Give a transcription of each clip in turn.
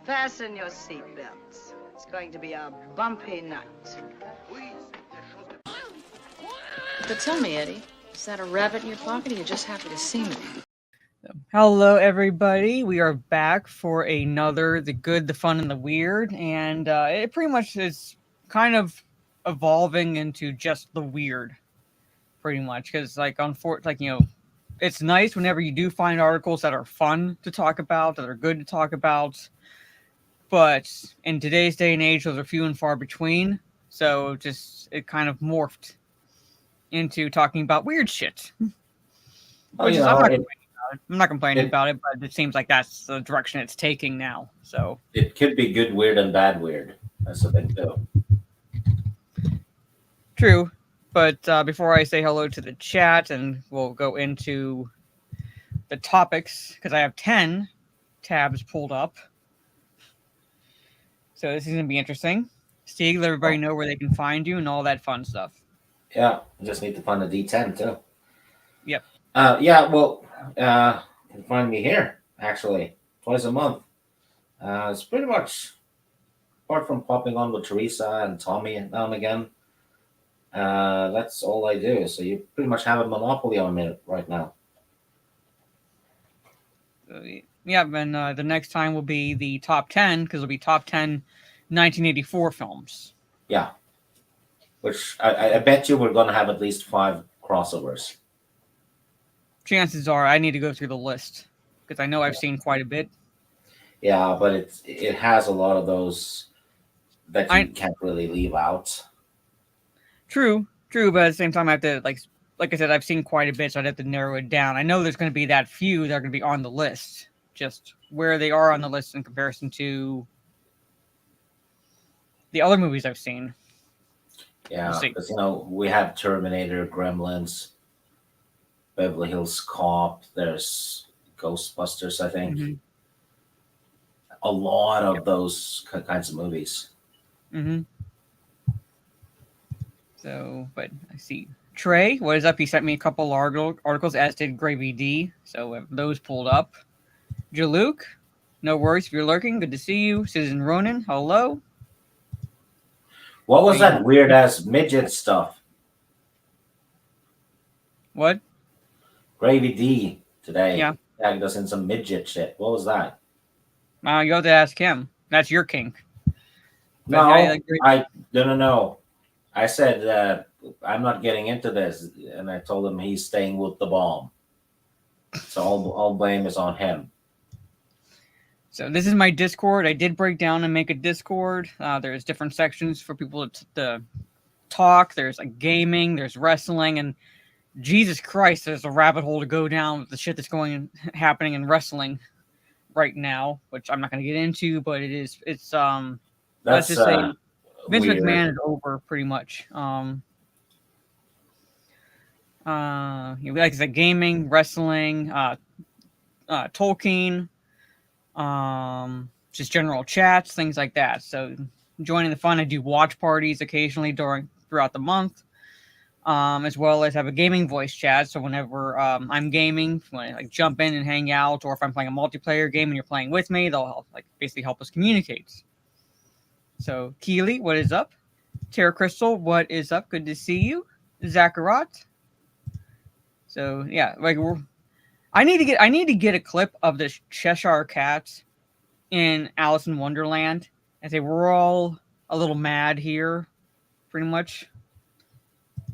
Fasten your seatbelts. It's going to be a bumpy night. But tell me, Eddie, is that a rabbit in your pocket, or you just happy to see me? Hello, everybody. We are back for another The Good, the Fun, and the Weird. And it pretty much is kind of evolving into just the weird, pretty much. Because, it's nice whenever you do find articles that are fun to talk about, that are good to talk about. But in today's day and age, those are few and far between. So it kind of morphed into talking about weird shit. Which is, I'm not complaining about it, but it seems like that's the direction it's taking now. So it could be good weird and bad weird. That's the thing too. True. But before I say hello to the chat, and we'll go into the topics, because I have 10 tabs pulled up. So this is going to be interesting. Steve, let everybody know where they can find you and all that fun stuff. Yeah, I just need to find a D10 too. Yep. You can find me here, actually, twice a month. It's pretty much, apart from popping on with Teresa and Tommy now and again, that's all I do. So you pretty much have a monopoly on me right now. Yeah, and the next time will be the top 10, because it'll be top 10 1984 films. Yeah. Which I bet you we're going to have at least 5 crossovers. Chances are I need to go through the list, because I know I've seen quite a bit. Yeah, but it has a lot of those that you can't really leave out. True, but at the same time, I have to, like I said, I've seen quite a bit, so I'd have to narrow it down. I know there's going to be that few that are going to be on the list, just where they are on the list in comparison to the other movies I've seen. Yeah, because, we have Terminator, Gremlins, Beverly Hills Cop, there's Ghostbusters, I think. Mm-hmm. A lot of those kinds of movies. Mm-hmm. So, but I see. Trey, what is up? He sent me a couple articles, as did Gravy D. So we have those pulled up. Jaluk, no worries if you're lurking. Good to see you. Citizen Ronan, hello. What was that weird ass midget stuff? What? Gravy D today. Yeah. Tagged us in some midget shit. What was that? You have to ask him. That's your kink. No, no. I said I'm not getting into this, and I told him he's staying with the bomb. So all blame is on him. So this is my Discord. I did break down and make a Discord. There's different sections for people to talk. There's gaming, there's wrestling, and Jesus Christ, there's a rabbit hole to go down with the shit that's happening in wrestling right now, which I'm not going to get into, but it's let's just say Vince McMahon is over pretty much. Like I said, gaming, wrestling, Tolkien, just general chats, things like that. So joining the fun. I do watch parties occasionally throughout the month, as well as have a gaming voice chat. So whenever I'm gaming, when I jump in and hang out, or if I'm playing a multiplayer game and you're playing with me, they'll basically help us communicate. So Keely, what is up? Tara Crystal, what is up? Good to see you. Zacharat. So yeah, I need to get a clip of this Cheshire Cat in Alice in Wonderland. I say we're all a little mad here, pretty much.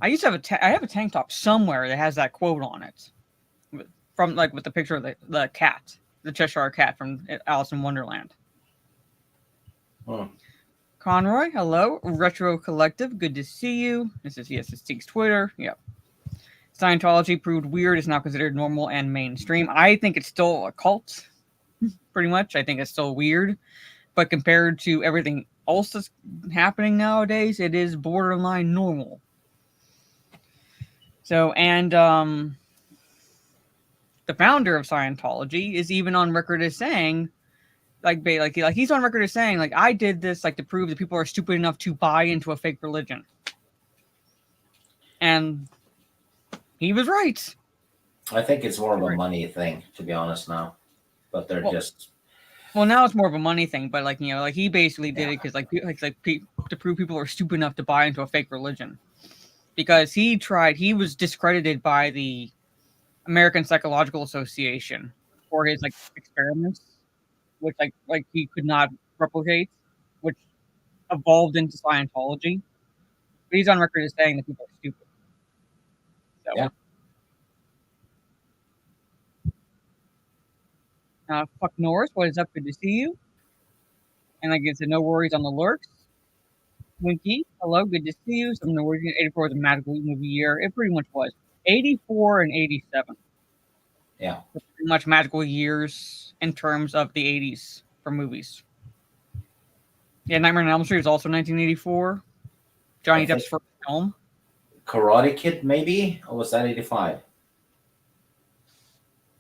I used to have I have a tank top somewhere that has that quote on it, from with the picture of the cat, the Cheshire Cat from Alice in Wonderland. Huh. Conroy, hello. Retro Collective, good to see you. This is it's Steve's Twitter. Yep. Scientology proved weird is now considered normal and mainstream. I think it's still a cult, pretty much. I think it's still weird, but compared to everything else that's happening nowadays, it is borderline normal. So, and the founder of Scientology is even on record as saying, he's on record as saying, I did this to prove that people are stupid enough to buy into a fake religion. And he was right. I think it's more of a money thing, to be honest now. But they're just Well, now it's more of a money thing, but like like he basically did Yeah. it because to prove people are stupid enough to buy into a fake religion. Because he was discredited by the American Psychological Association for his like experiments, which like he could not replicate, which evolved into Scientology. But he's on record as saying that people are stupid. So, Yeah. fuck Norris, what is up? Good to see you. And like I said, no worries on the lurks. Winky, hello, good to see you. Some Norwegian 84 was a magical movie year. It pretty much was. 84 and 87. Yeah. Pretty much magical years in terms of the 80s for movies. Yeah, Nightmare on Elm Street was also 1984. Johnny I think- Depp's first film. Karate Kid, maybe? Or was that 85?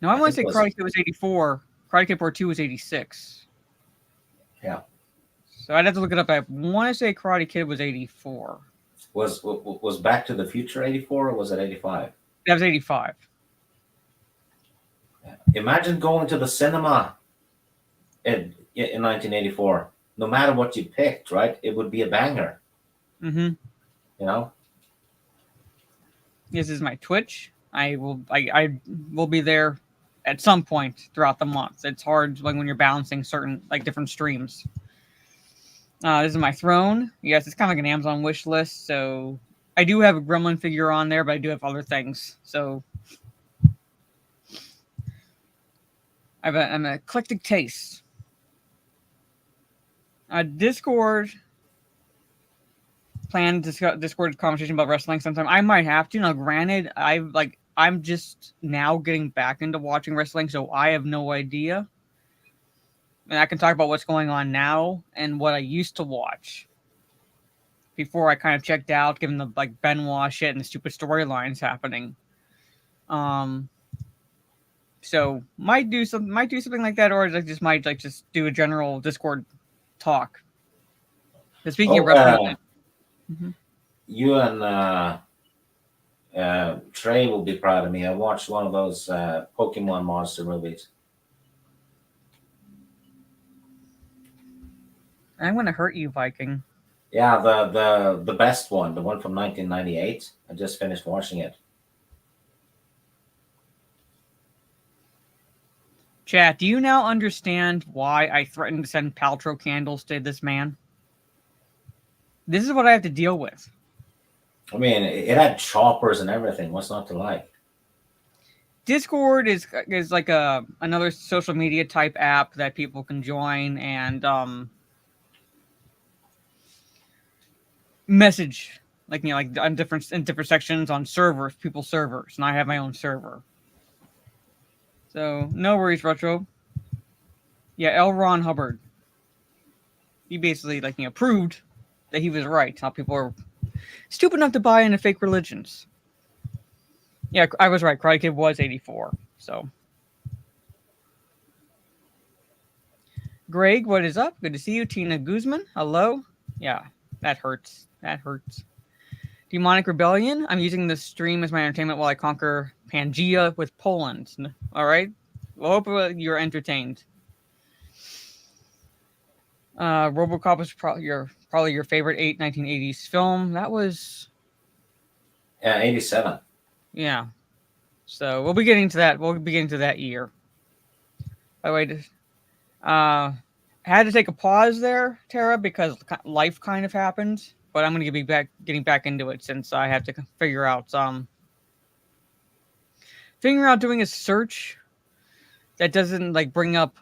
No, I want to say think it was- Karate Kid was 84. Karate Kid Part 2 was 86. Yeah. So I'd have to look it up. I want to say Karate Kid was 84. Was Back to the Future 84 or was it 85? That was 85. Imagine going to the cinema in 1984. No matter what you picked, right? It would be a banger, Mm-hmm. you know? This is my Twitch. I will be there at some point throughout the month. It's hard like when you're balancing certain like different streams. This is my throne. Yes, it's kind of like an Amazon wish list. So I do have a Gremlin figure on there, but I do have other things. So I have an eclectic taste. Discord. Plan to Discord conversation about wrestling sometime. I might have to. Now, granted, I'm just now getting back into watching wrestling, so I have no idea. And I can talk about what's going on now and what I used to watch before I kind of checked out, given the like Benoit shit and the stupid storylines happening. So might do something like that, or I just might just do a general Discord talk. But speaking of wrestling, You and Trey will be proud of me. I watched one of those Pokemon monster movies. I'm going to hurt you, Viking. Yeah, the best one, the one from 1998. I just finished watching it. Chat, do you now understand why I threatened to send Paltrow candles to this man? This is what I have to deal with. I mean, it had choppers and everything. What's not to like? Discord is like another social media type app that people can join and message like on different sections on servers, people's servers, and I have my own server. So no worries, Retro. Yeah, L. Ron Hubbard. He basically proved that he was right. How people are stupid enough to buy into fake religions. Yeah, I was right. Karate Kid was 84. So, Greg, what is up? Good to see you. Tina Guzman, hello. Yeah, that hurts. That hurts. Demonic Rebellion. I'm using this stream as my entertainment while I conquer Pangea with Poland. All right. Well, hope you're entertained. RoboCop was probably your favorite 1980s film. That was 87. Yeah. So we'll be getting to that. We'll be getting to that year. By the way, had to take a pause there, Tara, because life kind of happened. But I'm going to be getting back into it since I have to figure out doing a search that doesn't bring up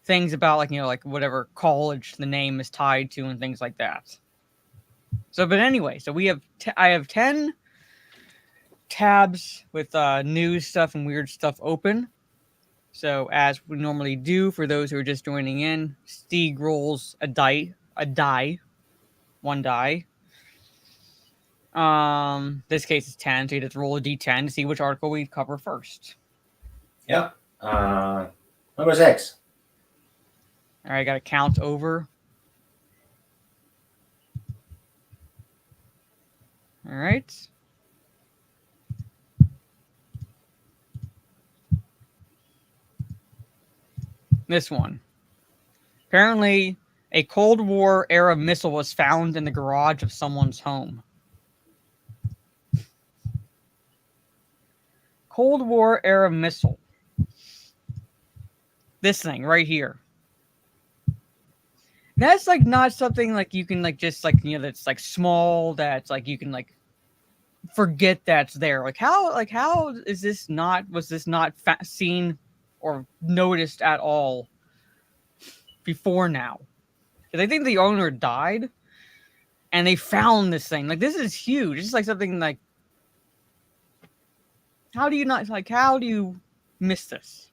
things about whatever college the name is tied to and things like that. So, but anyway, so I have 10 tabs with news stuff and weird stuff open. So, as we normally do for those who are just joining in, Stieg rolls one die. This case is 10, so you just roll a d10 to see which article we cover first. Yep. Number 6. All right, got to count over. All right. This one. Apparently, a Cold War era missile was found in the garage of someone's home. Cold War era missile. This thing right here. That's like not something like you can like just like that's like small, that's like you can like forget that's there. Like how is this not was this not seen or noticed at all before now? Because I think the owner died and they found this thing. Like this is huge. It's like something like how do you miss this?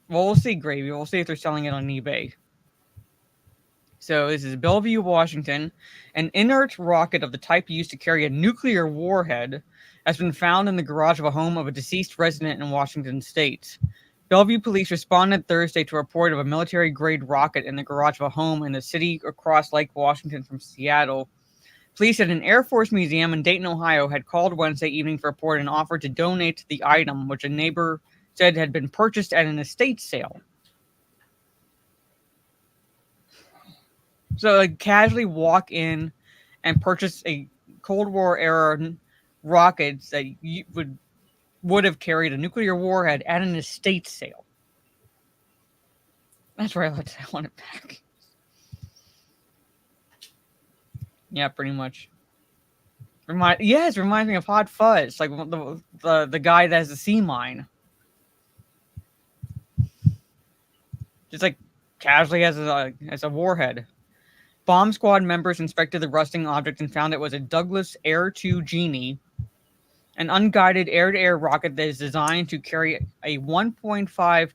Well, we'll see, Gravy. We'll see if they're selling it on eBay. So this is Bellevue, Washington. An inert rocket of the type used to carry a nuclear warhead has been found in the garage of a home of a deceased resident in Washington state. Bellevue police responded Thursday to a report of a military-grade rocket in the garage of a home in the city across Lake Washington from Seattle. Police at an Air Force museum in Dayton, Ohio, had called Wednesday evening to report and offered to donate the item, which a neighbor said had been purchased at an estate sale. So, like, casually walk in and purchase a Cold War era rocket that would have carried a nuclear warhead at an estate sale. That's where I want it back. Yeah, pretty much. It reminds me of Hot Fuzz, like the guy that has the sea mine. Just like casually as a warhead. Bomb squad members inspected the rusting object and found it was a Douglas Air 2 Genie, an unguided air-to-air rocket that is designed to carry a 1.5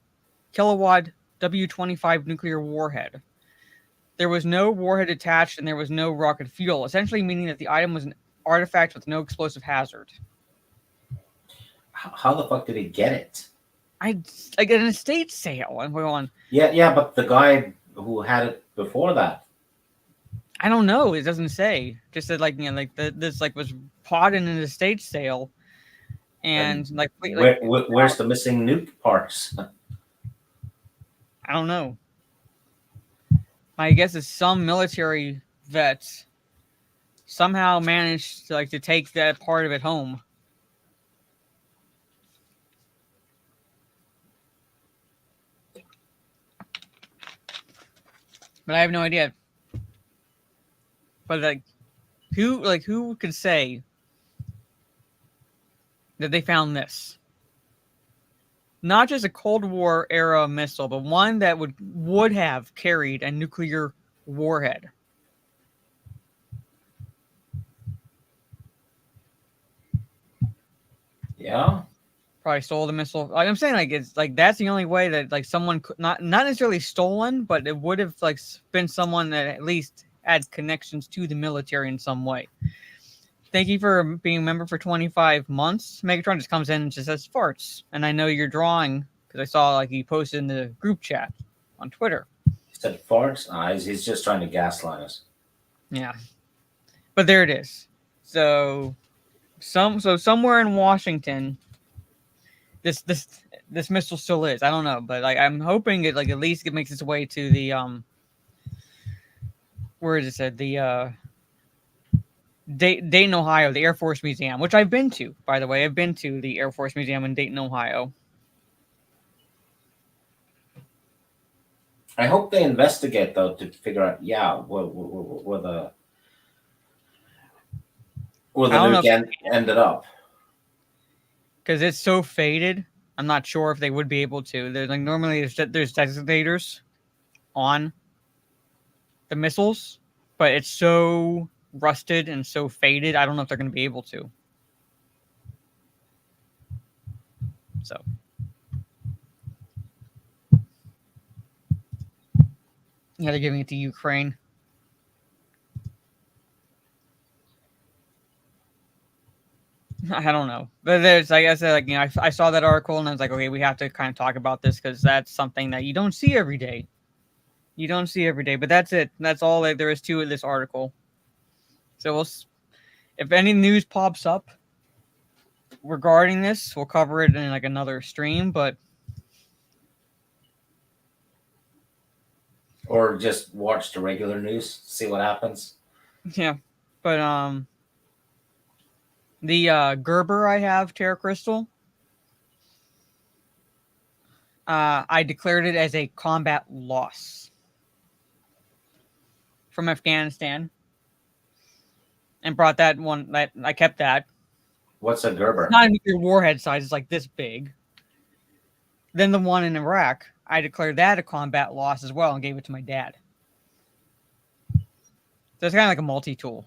kilowatt W-25 nuclear warhead. There was no warhead attached and there was no rocket fuel, essentially meaning that the item was an artifact with no explosive hazard. How the fuck did he get it? Like an estate sale. I'm going. Yeah, but the guy who had it before that. I don't know. It doesn't say. Just said this was bought in an estate sale, and where's the missing nuke parts? I don't know. My guess is some military vets somehow managed to take that part of it home. But I have no idea. But who could say that they found this? Not just a Cold War era missile, but one that would have carried a nuclear warhead. Yeah. Probably stole the missile. Like I'm saying, it's that's the only way that someone could not necessarily stolen, but it would have been someone that at least had connections to the military in some way. Thank you for being a member for 25 months. Megatron just comes in and just says farts. And I know you're drawing because I saw he posted in the group chat on Twitter. He said farts? He's just trying to gaslight us. Yeah. But there it is. So somewhere in Washington, this missile still is. I don't know, but I'm hoping it at least it makes its way to the where is it said? The Dayton, Ohio, the Air Force Museum, which I've been to, by the way. I've been to the Air Force Museum in Dayton, Ohio. I hope they investigate, though, to figure out, where the nuke ended up. Because it's so faded, I'm not sure if they would be able to. There's normally there's designators on the missiles, but it's so rusted and so faded, I don't know if they're going to be able to. So yeah, they're giving it to Ukraine. I don't know, but there's I said I saw that article and I was like, okay, we have to kind of talk about this because that's something that you don't see every day. You don't see every day, but that's it. That's all there is to this article. So if any news pops up regarding this, we'll cover it in another stream. But Or just watch the regular news, see what happens. Yeah, but the Gerber I have Terra Crystal, I declared it as a combat loss from Afghanistan, and brought that one. That I kept that. What's a Gerber? It's not a nuclear warhead size; it's like this big. Then the one in Iraq, I declared that a combat loss as well, and gave it to my dad. So it's kind of like a multi-tool.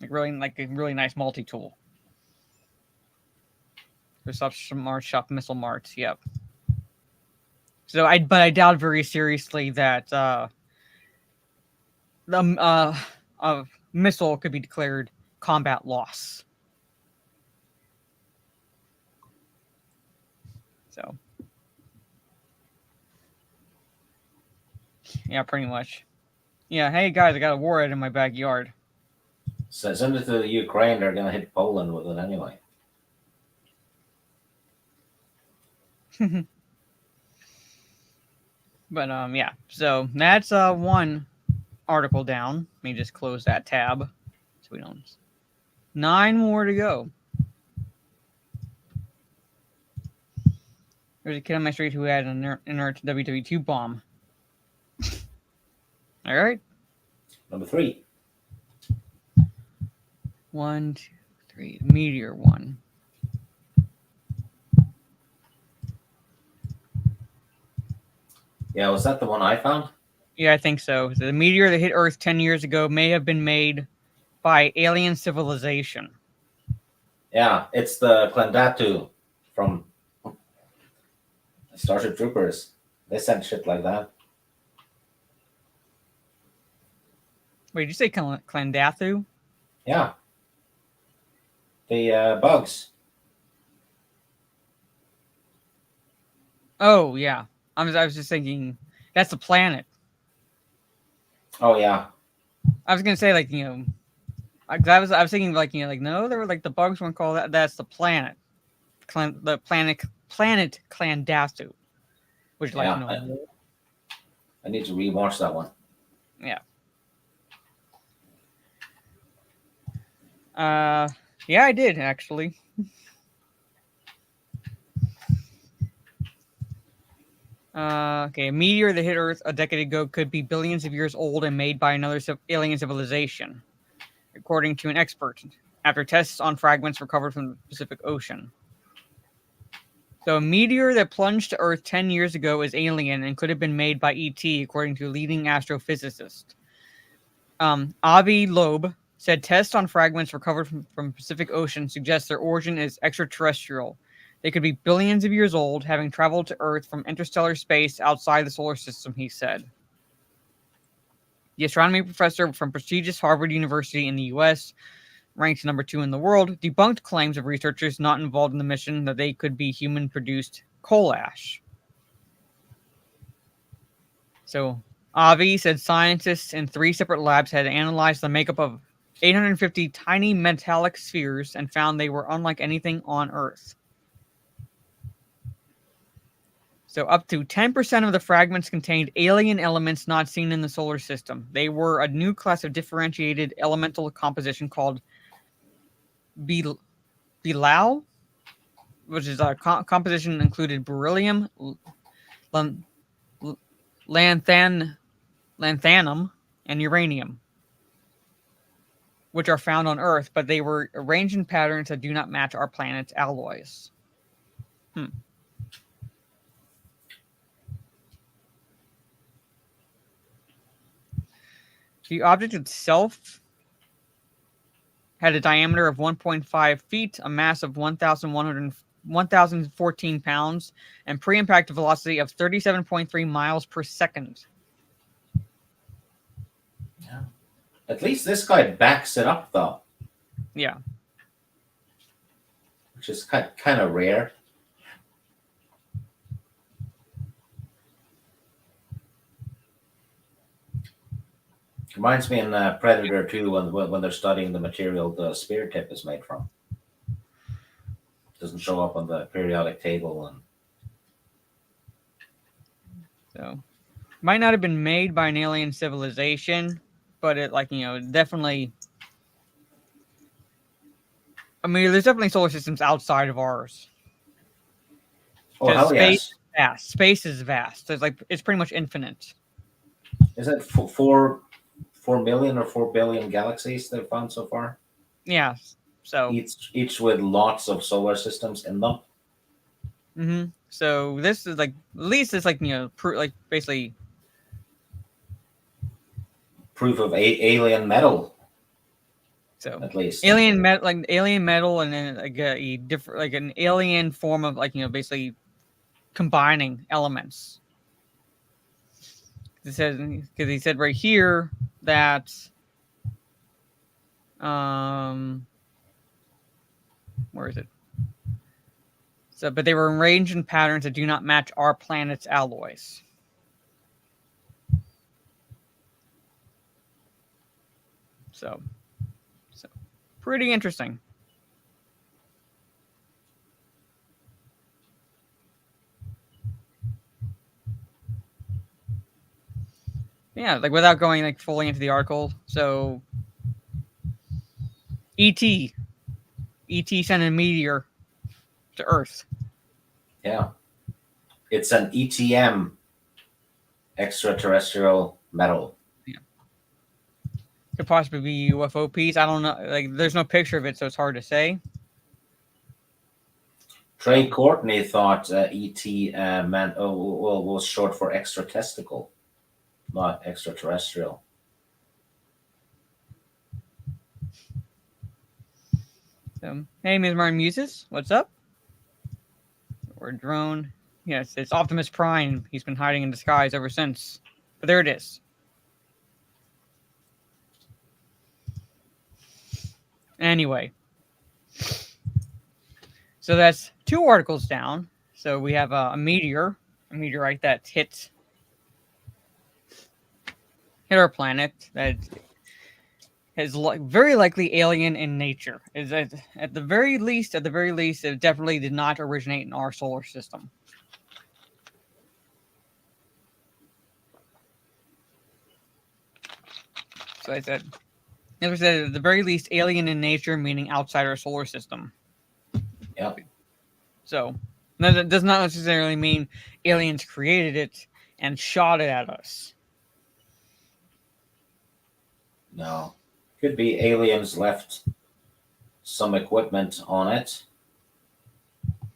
Like a really nice multi-tool. For Submarine Shop Missile Marts, yep. So I doubt very seriously that a missile could be declared combat loss. So yeah, pretty much. Yeah, hey guys, I got a warhead in my backyard. So send it to the Ukraine. They're gonna hit Poland with it anyway. But yeah. So that's one article down. Let me just close that tab so we don't. 9 more to go. There's a kid on my street who had an inert WW2 bomb. All right. Number 3. 1, 2, 3. Meteor 1. Yeah, was that the one I found? Yeah, I think so. The meteor that hit Earth 10 years ago may have been made by alien civilization. Yeah, it's the Klandatu from Starship Troopers. They sent shit like that. Wait, did you say Klandathu? Yeah. The bugs. Oh, yeah. I was just thinking that's the planet. Oh yeah. I was gonna say I was thinking no, there were the bugs weren't called that. That's the planet. The planet Klandathu. Which I need to rewatch that one. Yeah. Yeah, I did actually. Okay, a meteor that hit Earth a decade ago could be billions of years old and made by another alien civilization, according to an expert, after tests on fragments recovered from the Pacific Ocean. So a meteor that plunged to Earth 10 years ago is alien and could have been made by ET, according to a leading astrophysicist. Avi Loeb said tests on fragments recovered from Pacific Ocean suggest their origin is extraterrestrial. They could be billions of years old, having traveled to Earth from interstellar space outside the solar system, he said. The astronomy professor from prestigious Harvard University in the U.S., ranked number 2 in the world, debunked claims of researchers not involved in the mission that they could be human-produced coal ash. So, Avi said scientists in 3 separate labs had analyzed the makeup of 850 tiny metallic spheres and found they were unlike anything on Earth. So up to 10% of the fragments contained alien elements not seen in the solar system. They were a new class of differentiated elemental composition called Belau, which is a composition included beryllium, lanthanum, and uranium, which are found on Earth, but they were arranged in patterns that do not match our planet's alloys. The object itself had a diameter of 1.5 feet, a mass of 1,014 pounds, and pre-impact velocity of 37.3 miles per second. Yeah. At least this guy backs it up, though. Yeah. Which is kind of rare. Reminds me in Predator 2 when they're studying the material the spear tip is made from. Doesn't show up on the periodic table. So, might not have been made by an alien civilization, but it, like, definitely. I mean, there's definitely solar systems outside of ours. Oh, Because hell space yes. is vast. Space is vast. There's it's pretty much infinite. Is it 4 million or 4 billion galaxies they've found so far? Yeah. So. Each with lots of solar systems in them. So this is like, at least it's like, basically Proof of alien metal, so at least. alien metal, and then like a different, like an alien form of, like, basically combining elements. It says, because he said right here that where is it? So, but they were arranged in patterns that do not match our planet's alloys. So pretty interesting. Yeah, like without going like fully into the article. So E.T. sent a meteor to Earth. Yeah. It's an ETM, extraterrestrial metal. Could possibly be a UFO piece. I don't know. Like, there's no picture of it, so it's hard to say. Trey Courtney thought ET was short for extra testicle, not extraterrestrial. So, hey, Ms. Martin Muses, what's up? Or drone. Yes, it's Optimus Prime. He's been hiding in disguise ever since. But there it is. Anyway. So that's 2 articles down. So we have a meteorite that hit our planet that is very likely alien in nature. Is at the very least, it definitely did not originate in our solar system. So I said, as I said, at the very least, alien in nature, meaning outside our solar system. Yep. So that does not necessarily mean aliens created it and shot it at us. No. Could be aliens left some equipment on it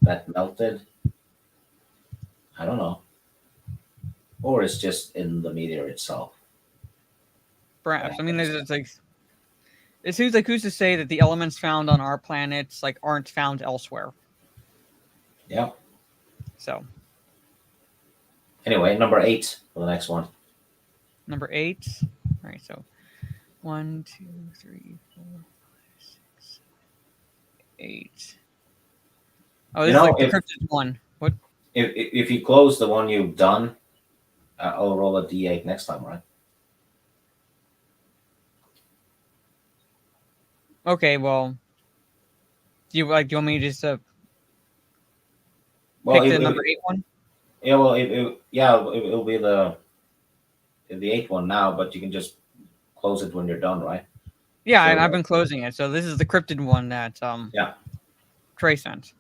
that melted. I don't know. Or it's just in the meteor itself. Perhaps. I mean, it's like, who's to say that the elements found on our planets like aren't found elsewhere? Yep. So. Anyway, number 8 for the next one. Number 8. All right. So 1, 2, 3, 4, 5, 6, 7, 8. Oh, this is like the cryptid one. What? If you close the one you've done, I'll roll a D8 next time, right? Okay, well, do you want me to just pick the number 8 one? Yeah, well, it'll be the 8th one now, but you can just close it when you're done, right? Yeah, I've been closing it. So this is the cryptid one that Trey sent.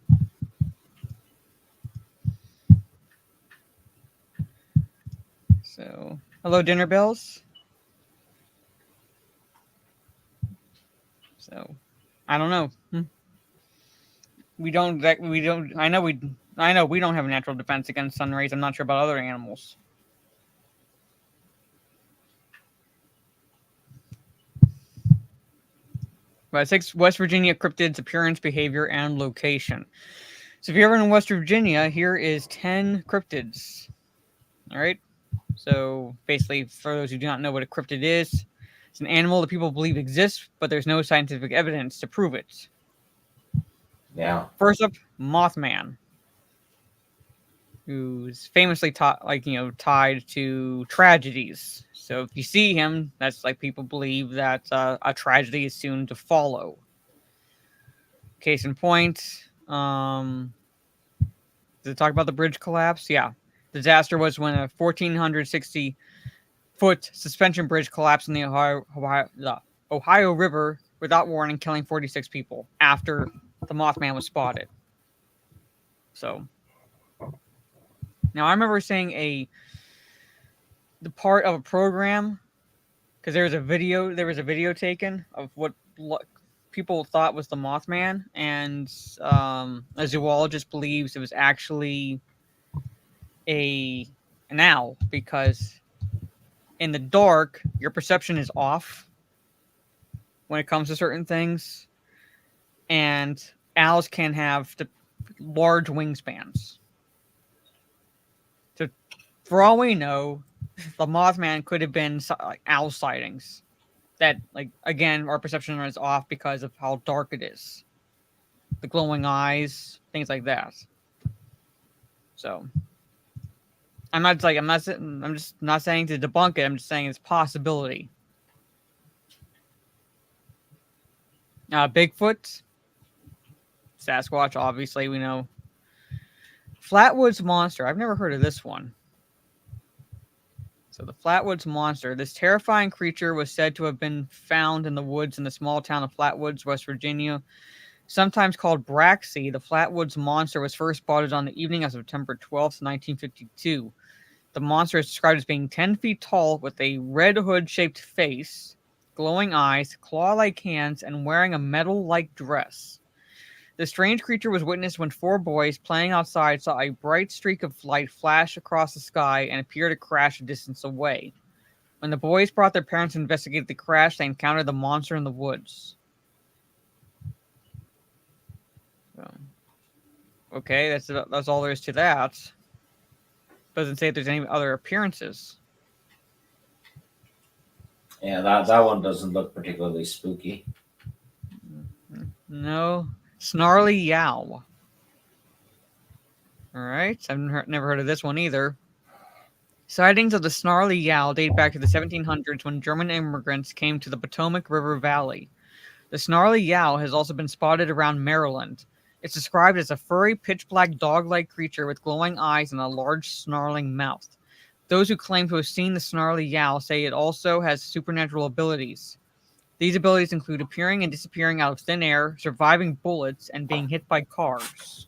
So, hello, Dinner Bells. So, I don't know. We don't. I know we don't have a natural defense against sun rays. I'm not sure about other animals. But 6 West Virginia cryptids, appearance, behavior, and location. So if you're ever in West Virginia, here is 10 cryptids. All right. So basically, for those who do not know what a cryptid is, it's an animal that people believe exists, but there's no scientific evidence to prove it. Yeah. First up, Mothman, who's famously tied to tragedies. So if you see him, that's like people believe that a tragedy is soon to follow. Case in point, did it talk about the bridge collapse? Yeah. disaster was when a 1,460-foot suspension bridge collapsed in the Ohio River without warning, killing 46 people after the Mothman was spotted. So now I remember seeing the part of a program because there was a video taken of what people thought was the Mothman, and a zoologist believes it was actually an owl, because in the dark your perception is off when it comes to certain things, and owls can have the large wingspans. So for all we know, the Mothman could have been like owl sightings that, like, again, our perception is off because of how dark it is, the glowing eyes, things like that. So I'm just not saying to debunk it. I'm just saying it's a possibility. Bigfoot, Sasquatch, obviously we know. Flatwoods Monster. I've never heard of this one. So the Flatwoods Monster. This terrifying creature was said to have been found in the woods in the small town of Flatwoods, West Virginia. Sometimes called Braxy, the Flatwoods Monster was first spotted on the evening of September 12th, 1952. The monster is described as being 10 feet tall with a red hood-shaped face, glowing eyes, claw-like hands, and wearing a metal-like dress. The strange creature was witnessed when 4 boys playing outside saw a bright streak of light flash across the sky and appear to crash a distance away. When the boys brought their parents to investigate the crash, they encountered the monster in the woods. Okay, that's all there is to that. Doesn't say if there's any other appearances. Yeah, that one doesn't look particularly spooky. No. Snarly Yow. Alright, I've never heard of this one either. Sightings of the Snarly Yow date back to the 1700s when German immigrants came to the Potomac River Valley. The Snarly Yow has also been spotted around Maryland. It's described as a furry, pitch-black dog-like creature with glowing eyes and a large, snarling mouth. Those who claim to have seen the Snarly Yow say it also has supernatural abilities. These abilities include appearing and disappearing out of thin air, surviving bullets, and being hit by cars.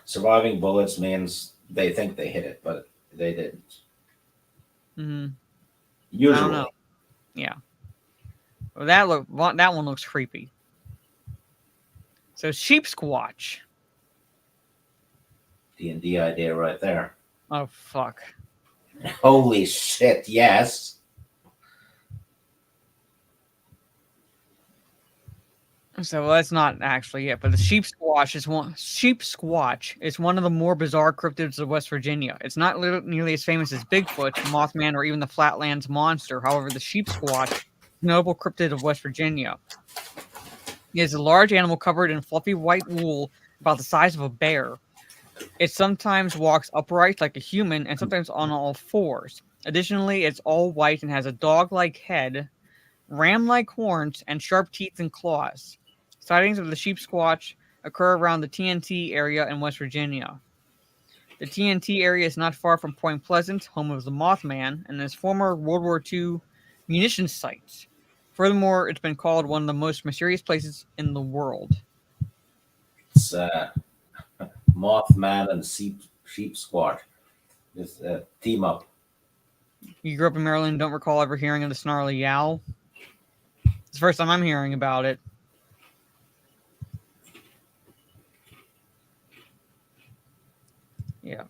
Surviving bullets means they think they hit it, but they didn't. Mm-hmm. Usually. I don't know. Yeah. Well, that one looks creepy. So Sheep Squatch. D&D idea right there. Oh, fuck. Holy shit, yes. So that's not actually it, but the Sheep Squatch is one of the more bizarre cryptids of West Virginia. It's not nearly as famous as Bigfoot, Mothman, or even the Flatlands Monster. However, the Sheep Squatch is a notable cryptid of West Virginia. It is a large animal covered in fluffy white wool about the size of a bear. It sometimes walks upright like a human and sometimes on all fours. Additionally, it's all white and has a dog-like head, ram-like horns, and sharp teeth and claws. Sightings of the Sheep Squatch occur around the TNT area in West Virginia. The TNT area is not far from Point Pleasant, home of the Mothman, and is former World War II munitions site. Furthermore, it's been called one of the most mysterious places in the world. It's Mothman and Sheep Squatch. Just team up. You grew up in Maryland and don't recall ever hearing of the Snarly Yow? It's the first time I'm hearing about it. Yeah.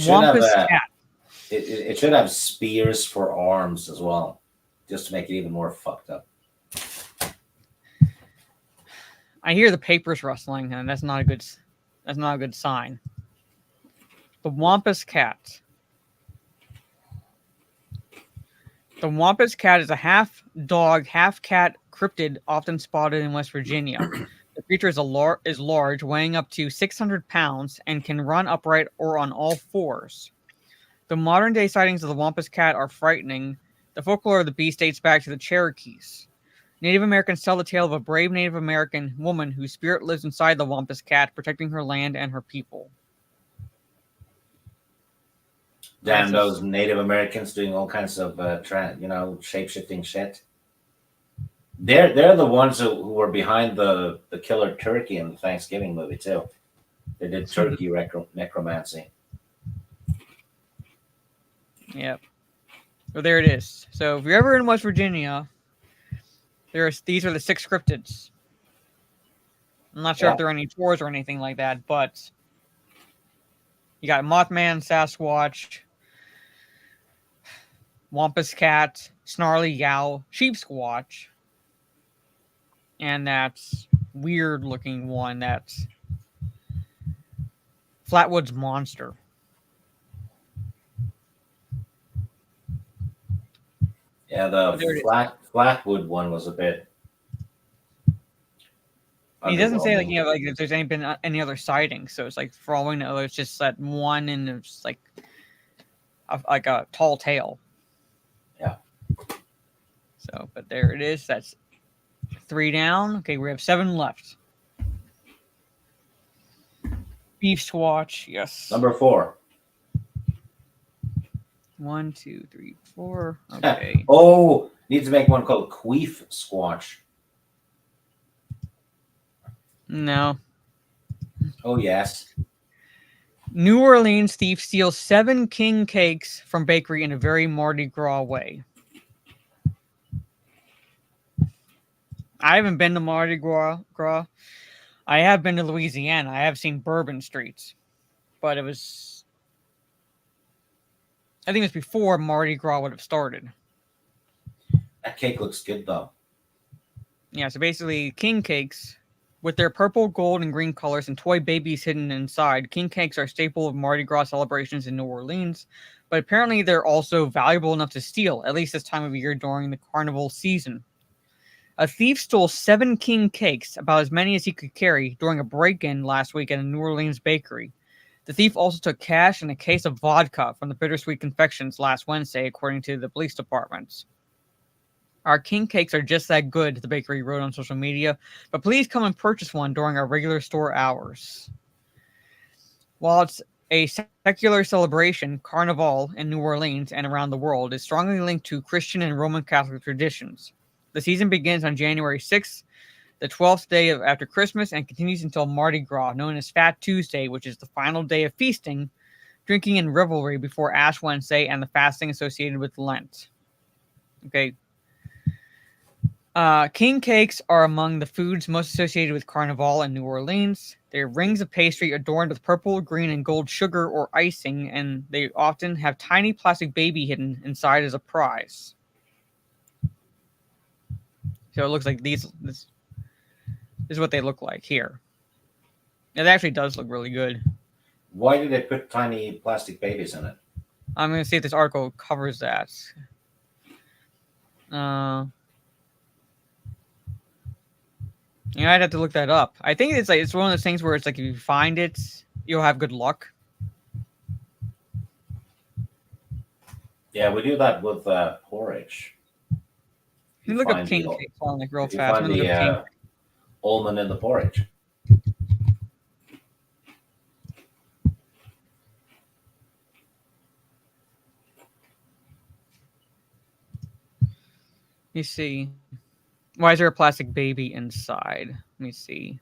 Wampus cat. It should have spears for arms as well, just to make it even more fucked up. I hear the papers rustling, and that's not a good sign. The Wampus cat. The Wampus cat is a half dog, half cat cryptid often spotted in West Virginia. The creature is large, weighing up to 600 pounds, and can run upright or on all fours. The modern-day sightings of the Wampus cat are frightening. The folklore of the beast dates back to the Cherokees. Native Americans tell the tale of a brave Native American woman whose spirit lives inside the Wampus cat, protecting her land and her people. Damn, those Native Americans doing all kinds of shape shifting shit. They're the ones who were behind the killer turkey in the Thanksgiving movie too. They did turkey necromancy. Yep. So there it is. So if you're ever in West Virginia, these are the 6 cryptids. I'm not sure if there are any tours or anything like that, but you got Mothman, Sasquatch, Wampus Cat, Snarly Yowl, Sheep Squatch, and that's weird looking one. That's Flatwoods Monster. Yeah, the Flatwood one was a bit. He doesn't say if there's been any other sightings. So it's like for all we know, it's just that one, and it's like a tall tale. Yeah. So, but there it is. That's 3 down. Okay, we have 7 left. Beef Squatch, yes. Number 4. 1, 2, 3, 4. Okay. Need to make one called Queef Squatch. No. Oh, yes. New Orleans thief steals 7 king cakes from bakery in a very Mardi Gras way. I haven't been to Mardi Gras. I have been to Louisiana. I have seen Bourbon Streets. But I think it was before Mardi Gras would have started. That cake looks good, though. Yeah, so basically, king cakes, with their purple, gold, and green colors and toy babies hidden inside, king cakes are a staple of Mardi Gras celebrations in New Orleans, but apparently they're also valuable enough to steal, at least this time of year during the carnival season. A thief stole 7 king cakes, about as many as he could carry, during a break-in last week at a New Orleans bakery. The thief also took cash and a case of vodka from the Bittersweet Confections last Wednesday, according to the police departments. Our king cakes are just that good, the bakery wrote on social media, but please come and purchase one during our regular store hours. While it's a secular celebration, Carnival in New Orleans and around the world is strongly linked to Christian and Roman Catholic traditions. The season begins on January 6th, the 12th day after Christmas, and continues until Mardi Gras, known as Fat Tuesday, which is the final day of feasting, drinking, and revelry before Ash Wednesday and the fasting associated with Lent. Okay. King cakes are among the foods most associated with Carnival in New Orleans. They're rings of pastry adorned with purple, green, and gold sugar or icing, and they often have tiny plastic baby hidden inside as a prize. So it looks like this is what they look like here. It actually does look really good. Why did they put tiny plastic babies in it? I'm going to see if this article covers that. I'd have to look that up. I think it's one of those things where it's like if you find it, you'll have good luck. Yeah, we do that with porridge. You look up king cakes on like real fast. You find the almond in the porridge. You see. Why is there a plastic baby inside? Let me see.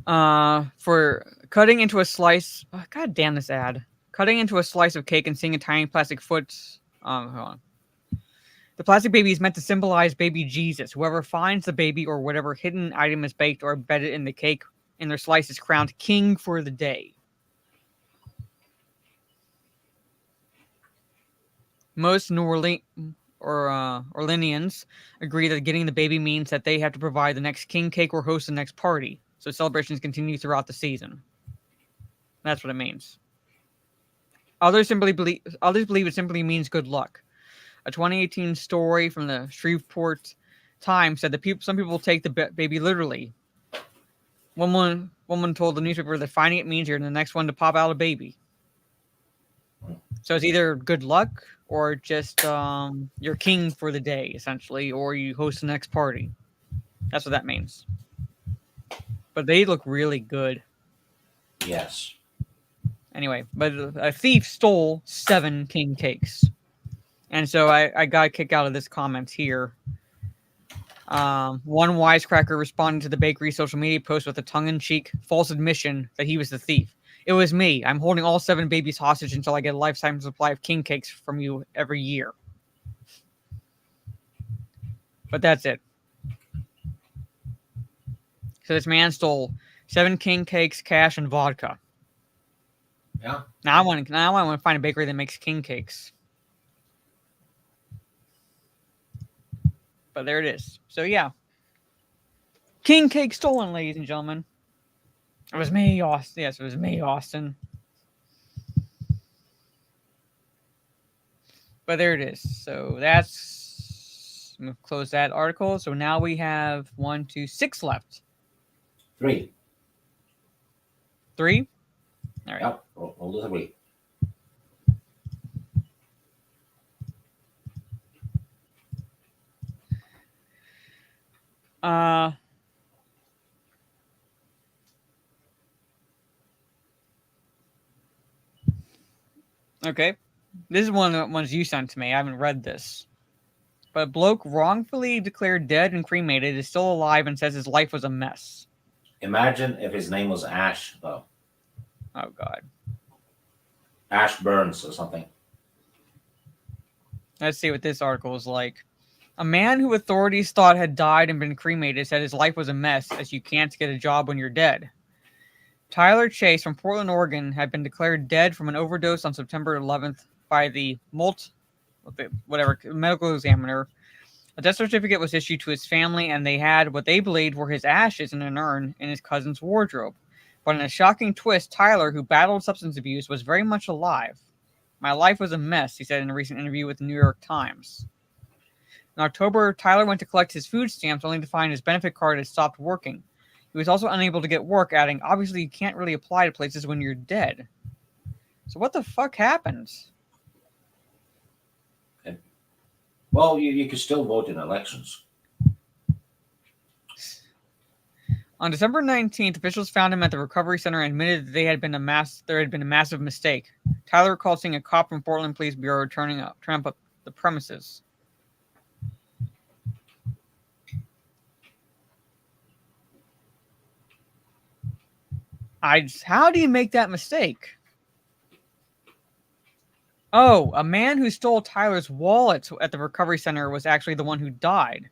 For cutting into a slice. Oh, God damn this ad. Cutting into a slice of cake and seeing a tiny plastic foot. Hold on. The plastic baby is meant to symbolize baby Jesus. Whoever finds the baby or whatever hidden item is baked or embedded in the cake in their slice is crowned king for the day. Most New Orleanians agree that getting the baby means that they have to provide the next king cake or host the next party. So celebrations continue throughout the season. That's what it means. Others believe it simply means good luck. A 2018 story from the Shreveport Times said that some people take the baby literally. One woman told the newspaper that finding it means you're the next one to pop out a baby. So it's either good luck or just you're king for the day, essentially, or you host the next party. That's what that means. But they look really good. Yes. Anyway, but a thief stole 7 king cakes. And so I got a kick out of this comment here. One wisecracker responded to the bakery's social media post with a tongue-in-cheek false admission that he was the thief. It was me. I'm holding all 7 babies hostage until I get a lifetime supply of king cakes from you every year. But that's it. So this man stole 7 king cakes, cash, and vodka. Yeah. Now I want to find a bakery that makes king cakes. But there it is. So yeah. King cake stolen, ladies and gentlemen. It was me, Austin. Yes, it was me, Austin. But there it is. So that's... I'm going to close that article. So now we have 1, 2, 6 left. 3. 3? All right. Yep. We'll do 3. Okay. This is one of the ones you sent to me. I haven't read this. But a bloke wrongfully declared dead and cremated is still alive and says his life was a mess. Imagine if his name was Ash, though. Oh, God. Ash Burns or something. Let's see what this article is like. A man who authorities thought had died and been cremated said his life was a mess as you can't get a job when you're dead. Tyler Chase from Portland, Oregon had been declared dead from an overdose on September 11th by the medical examiner. A death certificate was issued to his family, and they had what they believed were his ashes in an urn in his cousin's wardrobe. But in a shocking twist, Tyler, who battled substance abuse, was very much alive. My life was a mess, he said in a recent interview with the New York Times. In October, Tyler went to collect his food stamps only to find his benefit card had stopped working. He was also unable to get work, adding, obviously you can't really apply to places when you're dead. So what the fuck happens? Well, you could still vote in elections. On December 19th, officials found him at the recovery center and admitted that there had been a massive mistake. Tyler recalled seeing a cop from Portland Police Bureau turning up the premises. How do you make that mistake? Oh, a man who stole Tyler's wallet at the recovery center was actually the one who died.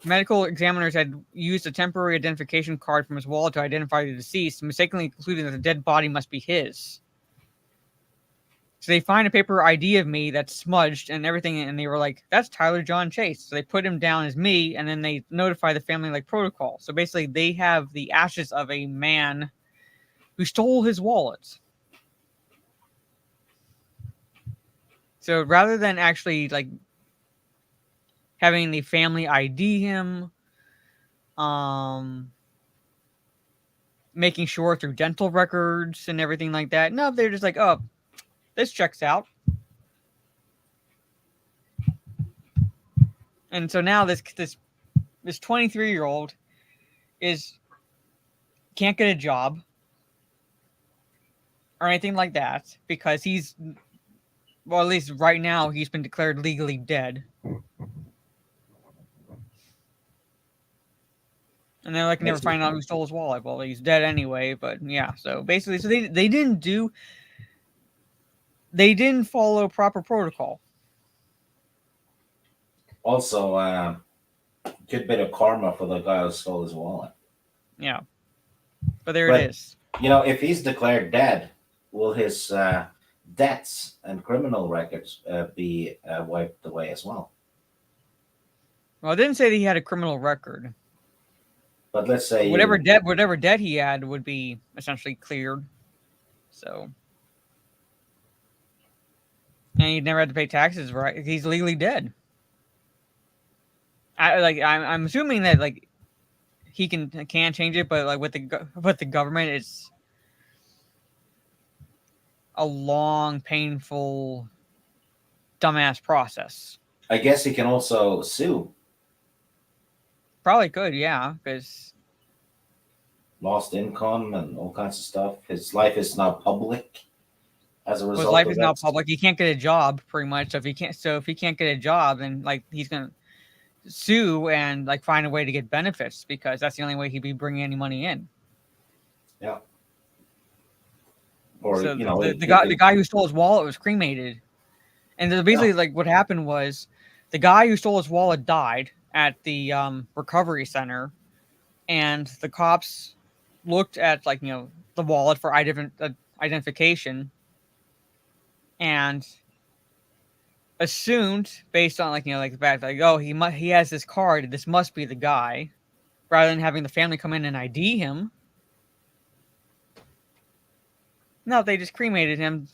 Medical examiners had used a temporary identification card from his wallet to identify the deceased, mistakenly concluding that the dead body must be his. So they find a paper ID of me that's smudged and everything, and they were like, that's Tyler John Chase. So they put him down as me, and then they notify the family like protocol. So basically, they have the ashes of a man who stole his wallet. So rather than actually like having the family ID him, making sure through dental records and everything like that, no, they're just like, oh, this checks out. And so now this 23-year-old can't get a job or anything like that because he's, well, at least right now, he's been declared legally dead. And they're like, never find out who stole his wallet. Well, he's dead anyway, but yeah. So basically, so they didn't follow proper protocol. Also, good bit of karma for the guy who stole his wallet. Yeah. But it is. You know, if he's declared dead, will his debts and criminal records be wiped away as well? Well, it didn't say that he had a criminal record. But let's say whatever debt he had would be essentially cleared. So, and he never had to pay taxes, right? He's legally dead. I'm assuming that like he can change it, but like with the government, it's a long, painful, dumbass process. I guess he can also sue. Probably could, yeah, because Lost income and all kinds of stuff. His life is now public as a result. his life of is now that. public. He can't get a job, pretty much. So if he can't get a job, then like he's gonna sue and like find a way to get benefits because that's the only way he'd be bringing any money in. Yeah. Or So you know, the guy who stole his wallet was cremated, and basically like what happened was the guy who stole his wallet died at the recovery center, and the cops looked at like the wallet for identification and assumed based on like the fact like he has this card, this must be the guy, rather than having the family come in and ID him. No, they just cremated him,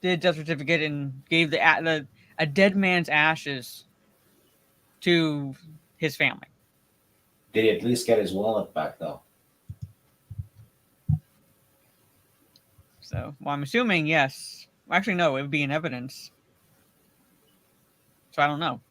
did a death certificate, and gave a dead man's ashes to his family. Did he at least get his wallet back though? So, well, I'm assuming yes. Actually, no, it would be in evidence. So I don't know.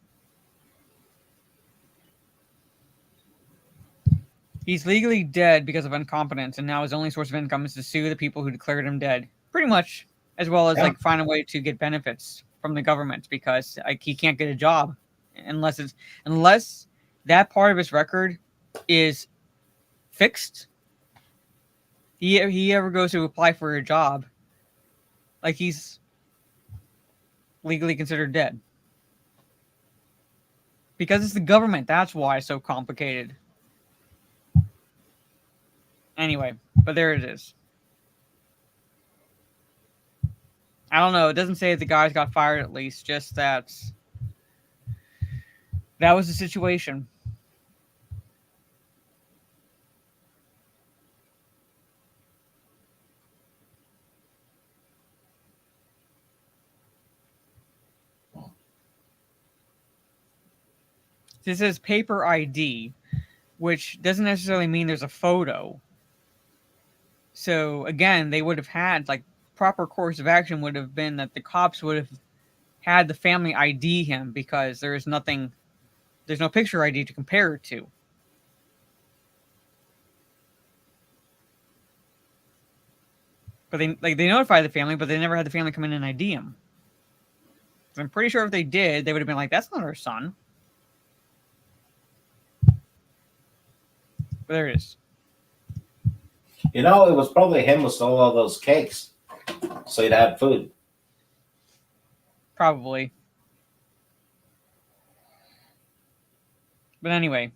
He's legally dead because of incompetence, and now his only source of income is to sue the people who declared him dead. Pretty much, as well as like find a way to get benefits from the government because like he can't get a job unless that part of his record is fixed. He ever goes to apply for a job, like he's legally considered dead. Because it's the government, that's why it's so complicated. Anyway, but there it is. I don't know. It doesn't say that the guys got fired at least, just that was the situation. This is paper ID, which doesn't necessarily mean there's a photo. So again, they would have had like proper course of action would have been that the cops would have had the family ID him because there's no picture ID to compare it to. But they notified the family, but they never had the family come in and ID him. So I'm pretty sure if they did, they would have been like, "That's not our son." But there it is. You know, it was probably him who stole all those cakes, so he'd have food. Probably. But anyway.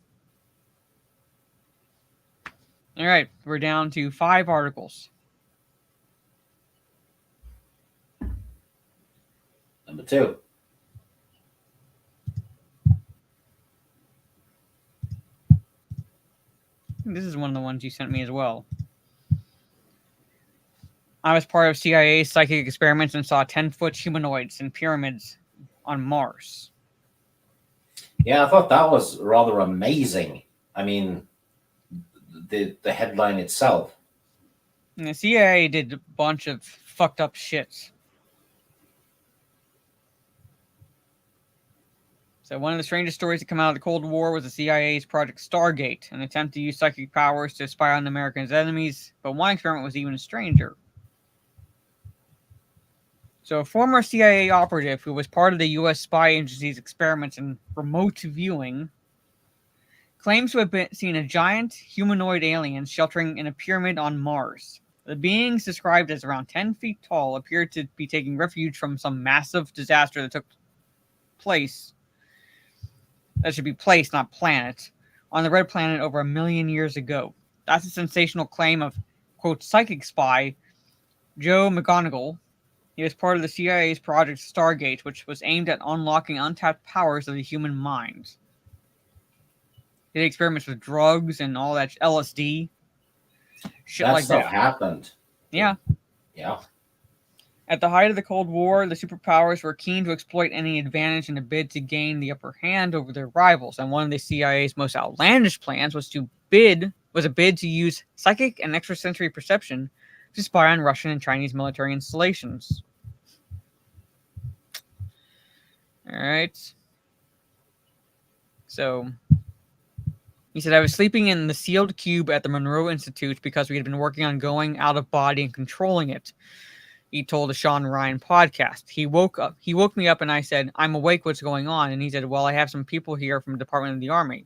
All right, we're down to 5 articles. Number 2. This is one of the ones you sent me as well. I was part of CIA's psychic experiments and saw 10-foot humanoids in pyramids on Mars. Yeah, I thought that was rather amazing. I mean, the headline itself. And the CIA did a bunch of fucked up shit. So one of the strangest stories to come out of the Cold War was the CIA's Project Stargate, an attempt to use psychic powers to spy on Americans' enemies, but one experiment was even stranger. So a former CIA operative who was part of the U.S. spy agency's experiments in remote viewing claims to have seen a giant humanoid alien sheltering in a pyramid on Mars. The beings, described as around 10 feet tall, appeared to be taking refuge from some massive disaster that took place. That should be place, not planet, on the Red Planet over 1 million years ago. That's a sensational claim of, quote, psychic spy Joe McGonigal. He was part of the CIA's Project Stargate, which was aimed at unlocking untapped powers of the human mind. He did experiments with drugs and all that LSD. Shit That like stuff that. happened. Yeah. Yeah. At the height of the Cold War, the superpowers were keen to exploit any advantage in a bid to gain the upper hand over their rivals, and one of the CIA's most outlandish plans was to bid was a bid to use psychic and extrasensory perception to spy on Russian and Chinese military installations. All right. So he said, I was sleeping in the sealed cube at the Monroe Institute because we had been working on going out of body and controlling it. He told the Sean Ryan podcast. He woke me up and I said, I'm awake, what's going on? And he said, well, I have some people here from the Department of the Army.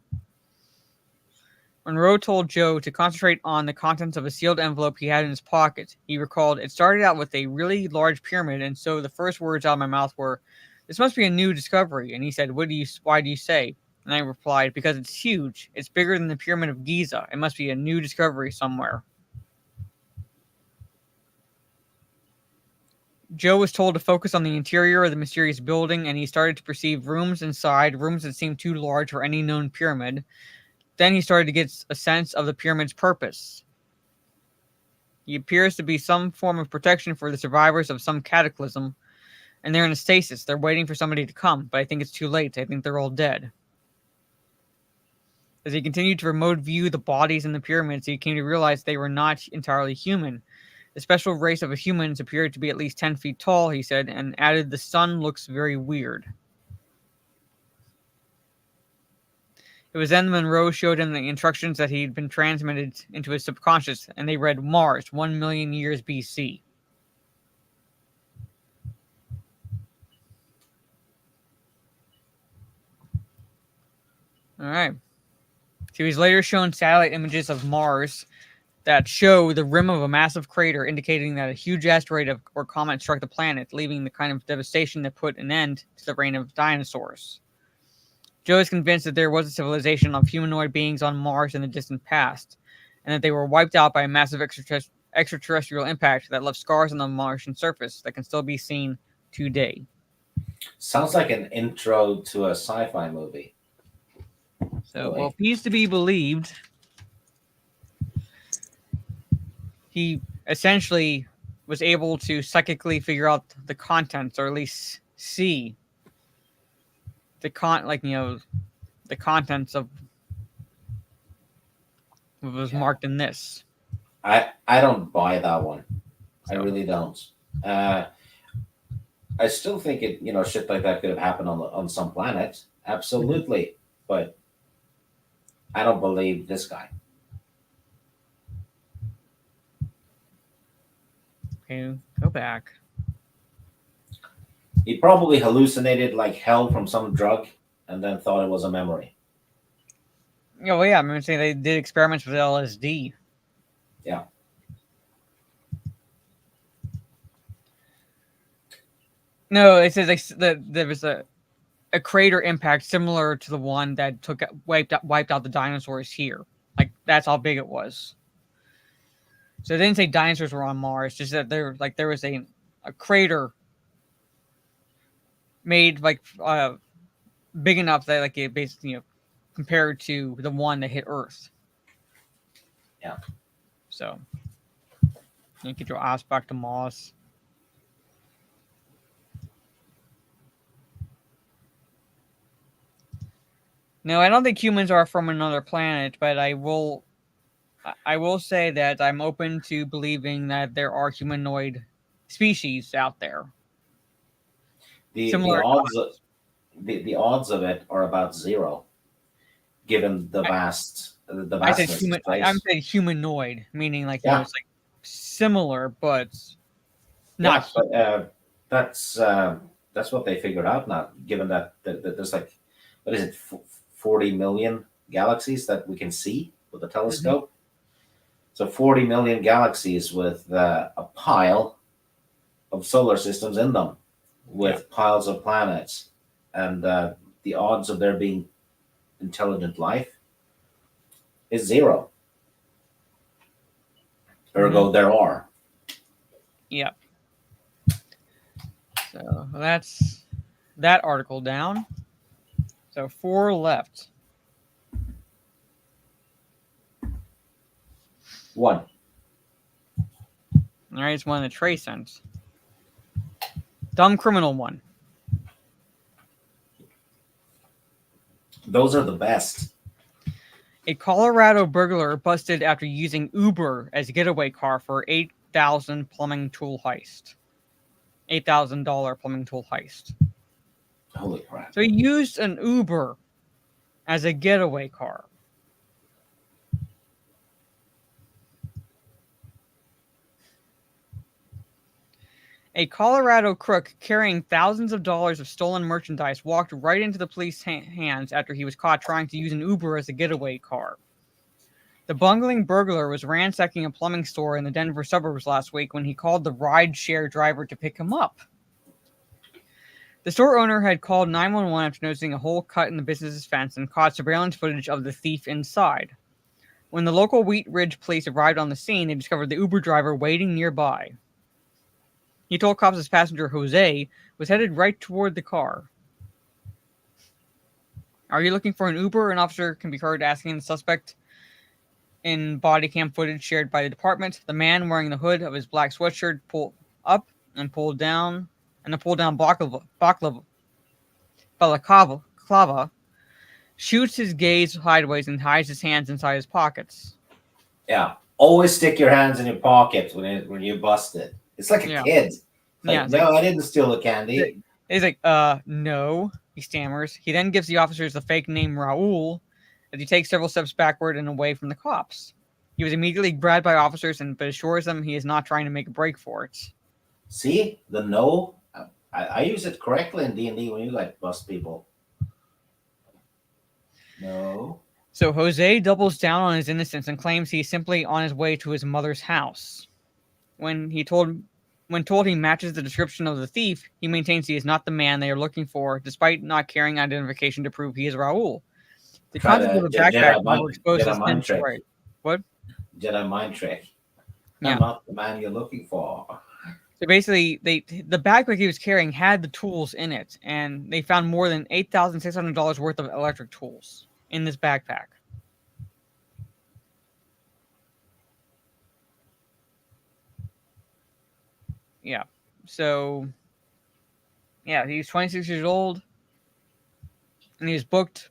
Monroe told Joe to concentrate on the contents of a sealed envelope he had in his pocket. He recalled, it started out with a really large pyramid, and so the first words out of my mouth were, this must be a new discovery. And he said, why do you say? And I replied, because it's huge. It's bigger than the Pyramid of Giza. It must be a new discovery somewhere. Joe was told to focus on the interior of the mysterious building, and he started to perceive rooms inside, rooms that seemed too large for any known pyramid. Then he started to get a sense of the pyramid's purpose. He appears to be some form of protection for the survivors of some cataclysm, and they're in a stasis. They're waiting for somebody to come, but I think it's too late. I think they're all dead. As he continued to remote view the bodies in the pyramids, he came to realize they were not entirely human. The special race of humans appeared to be at least 10 feet tall, he said, and added, the sun looks very weird. It was then Monroe showed him the instructions that he'd been transmitted into his subconscious, and they read Mars, 1 million years BC. All right. He was later shown satellite images of Mars that show the rim of a massive crater, indicating that a huge asteroid or comet struck the planet, leaving the kind of devastation that put an end to the reign of dinosaurs. Joe is convinced that there was a civilization of humanoid beings on Mars in the distant past, and that they were wiped out by a massive extraterrestrial impact that left scars on the Martian surface that can still be seen today. Sounds like an intro to a sci-fi movie. So, well, he's to be believed. He essentially was able to psychically figure out the contents, or at least see the contents of what was marked in this. I don't buy that one. I really don't. I still think shit like that could have happened on some planet. Absolutely. But I don't believe this guy. Okay, go back. He probably hallucinated like hell from some drug and then thought it was a memory. Oh, yeah, I'm going to say they did experiments with LSD. Yeah. No, it says that there was a crater impact similar to the one that wiped out the dinosaurs here. Like, that's how big it was. So they didn't say dinosaurs were on Mars, just that there was a crater made big enough that it basically compared to the one that hit Earth. Yeah. So you get your ass back to Mars. No, I don't think humans are from another planet, but I will say that I'm open to believing that there are humanoid species out there. The odds of it are about zero, given the vastness. I said humanoid, meaning it's like similar, but not. Yeah, but that's what they figured out now. Given that there's what is it, 40 million galaxies that we can see with a telescope. Mm-hmm. So 40 million galaxies with a pile of solar systems in them, with piles of planets, and the odds of there being intelligent life is zero. Ergo, there are. Yep. So that's that article down. So 4 left. 1. All right, it's one that Trey sent. Dumb criminal one. Those are the best. A Colorado burglar busted after using Uber as a getaway car for $8,000 plumbing tool heist. $8,000 plumbing tool heist. Holy crap. So he used an Uber as a getaway car. A Colorado crook carrying thousands of dollars of stolen merchandise walked right into the police hands after he was caught trying to use an Uber as a getaway car. The bungling burglar was ransacking a plumbing store in the Denver suburbs last week when he called the ride-share driver to pick him up. The store owner had called 911 after noticing a hole cut in the business's fence and caught surveillance footage of the thief inside. When the local Wheat Ridge police arrived on the scene, they discovered the Uber driver waiting nearby. He told cops his passenger, Jose, was headed right toward the car. Are you looking for an Uber? An officer can be heard asking the suspect in body cam footage shared by the department. The man wearing the hood of his black sweatshirt pulled up and pulled down, and the pull-down balaclava shoots his gaze sideways and hides his hands inside his pockets. Yeah. Always stick your hands in your pockets when you bust it. It's like a kid. It's like, no, I didn't steal the candy. He's like, no, he stammers. He then gives the officers the fake name Raul as he takes several steps backward and away from the cops. He was immediately grabbed by officers but assures them he is not trying to make a break for it. See? The no? I use it correctly in D&D when you like bust people. No. So Jose doubles down on his innocence and claims he's simply on his way to his mother's house. When told he matches the description of the thief, he maintains he is not the man they are looking for, despite not carrying identification to prove he is Raul. The concept of a backpack never exposes him to right. What? Jedi mind trick. Yeah. I'm not the man you're looking for. So basically, the backpack he was carrying had the tools in it, and they found more than $8,600 worth of electric tools in this backpack. Yeah. So, yeah, he's 26 years old, and he was booked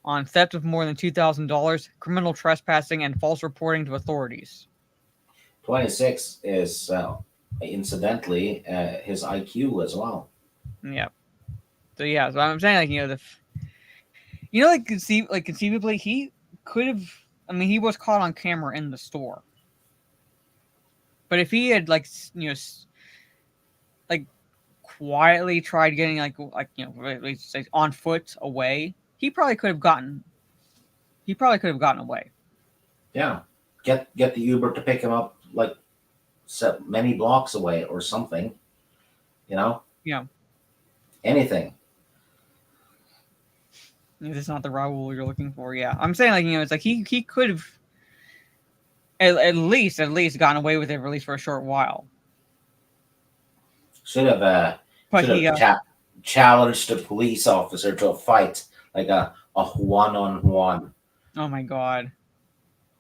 on theft of more than $2,000, criminal trespassing, and false reporting to authorities. 26 is, incidentally, his IQ as well. Yeah. So yeah, so I'm saying conceivably he could have. I mean, he was caught on camera in the store, but if he had quietly tried getting on foot away, he probably could have gotten away. Yeah, get the Uber to pick him up many blocks away or something. Yeah. Anything. This is not the Raul you're looking for. Yeah, I'm saying it's like he could have at least gotten away with it, at least for a short while. Should have challenged a police officer to a fight, like a one-on-one. Oh my god!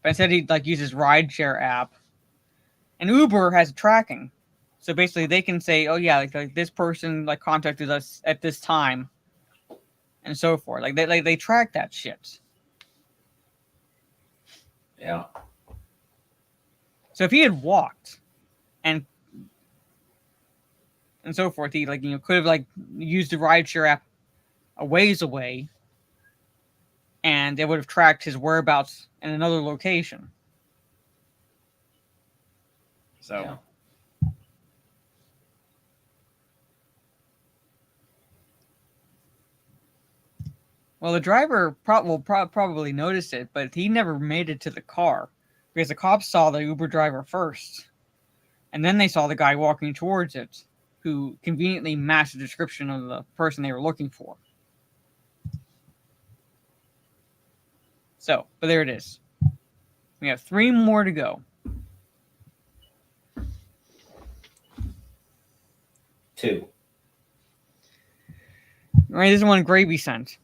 But instead he uses rideshare app, and Uber has tracking, so basically they can say, oh yeah, like this person contacted us at this time, and so forth. They track that shit. Yeah. So if he had walked, and so forth, he could have used the rideshare app a ways away, and they would have tracked his whereabouts in another location. So. Yeah. Well, the driver will probably notice it, but he never made it to the car because the cops saw the Uber driver first, and then they saw the guy walking towards it, who conveniently matched the description of the person they were looking for. So, but there it is. We have 3 more to go. 2. All right, this is one Gravy sent.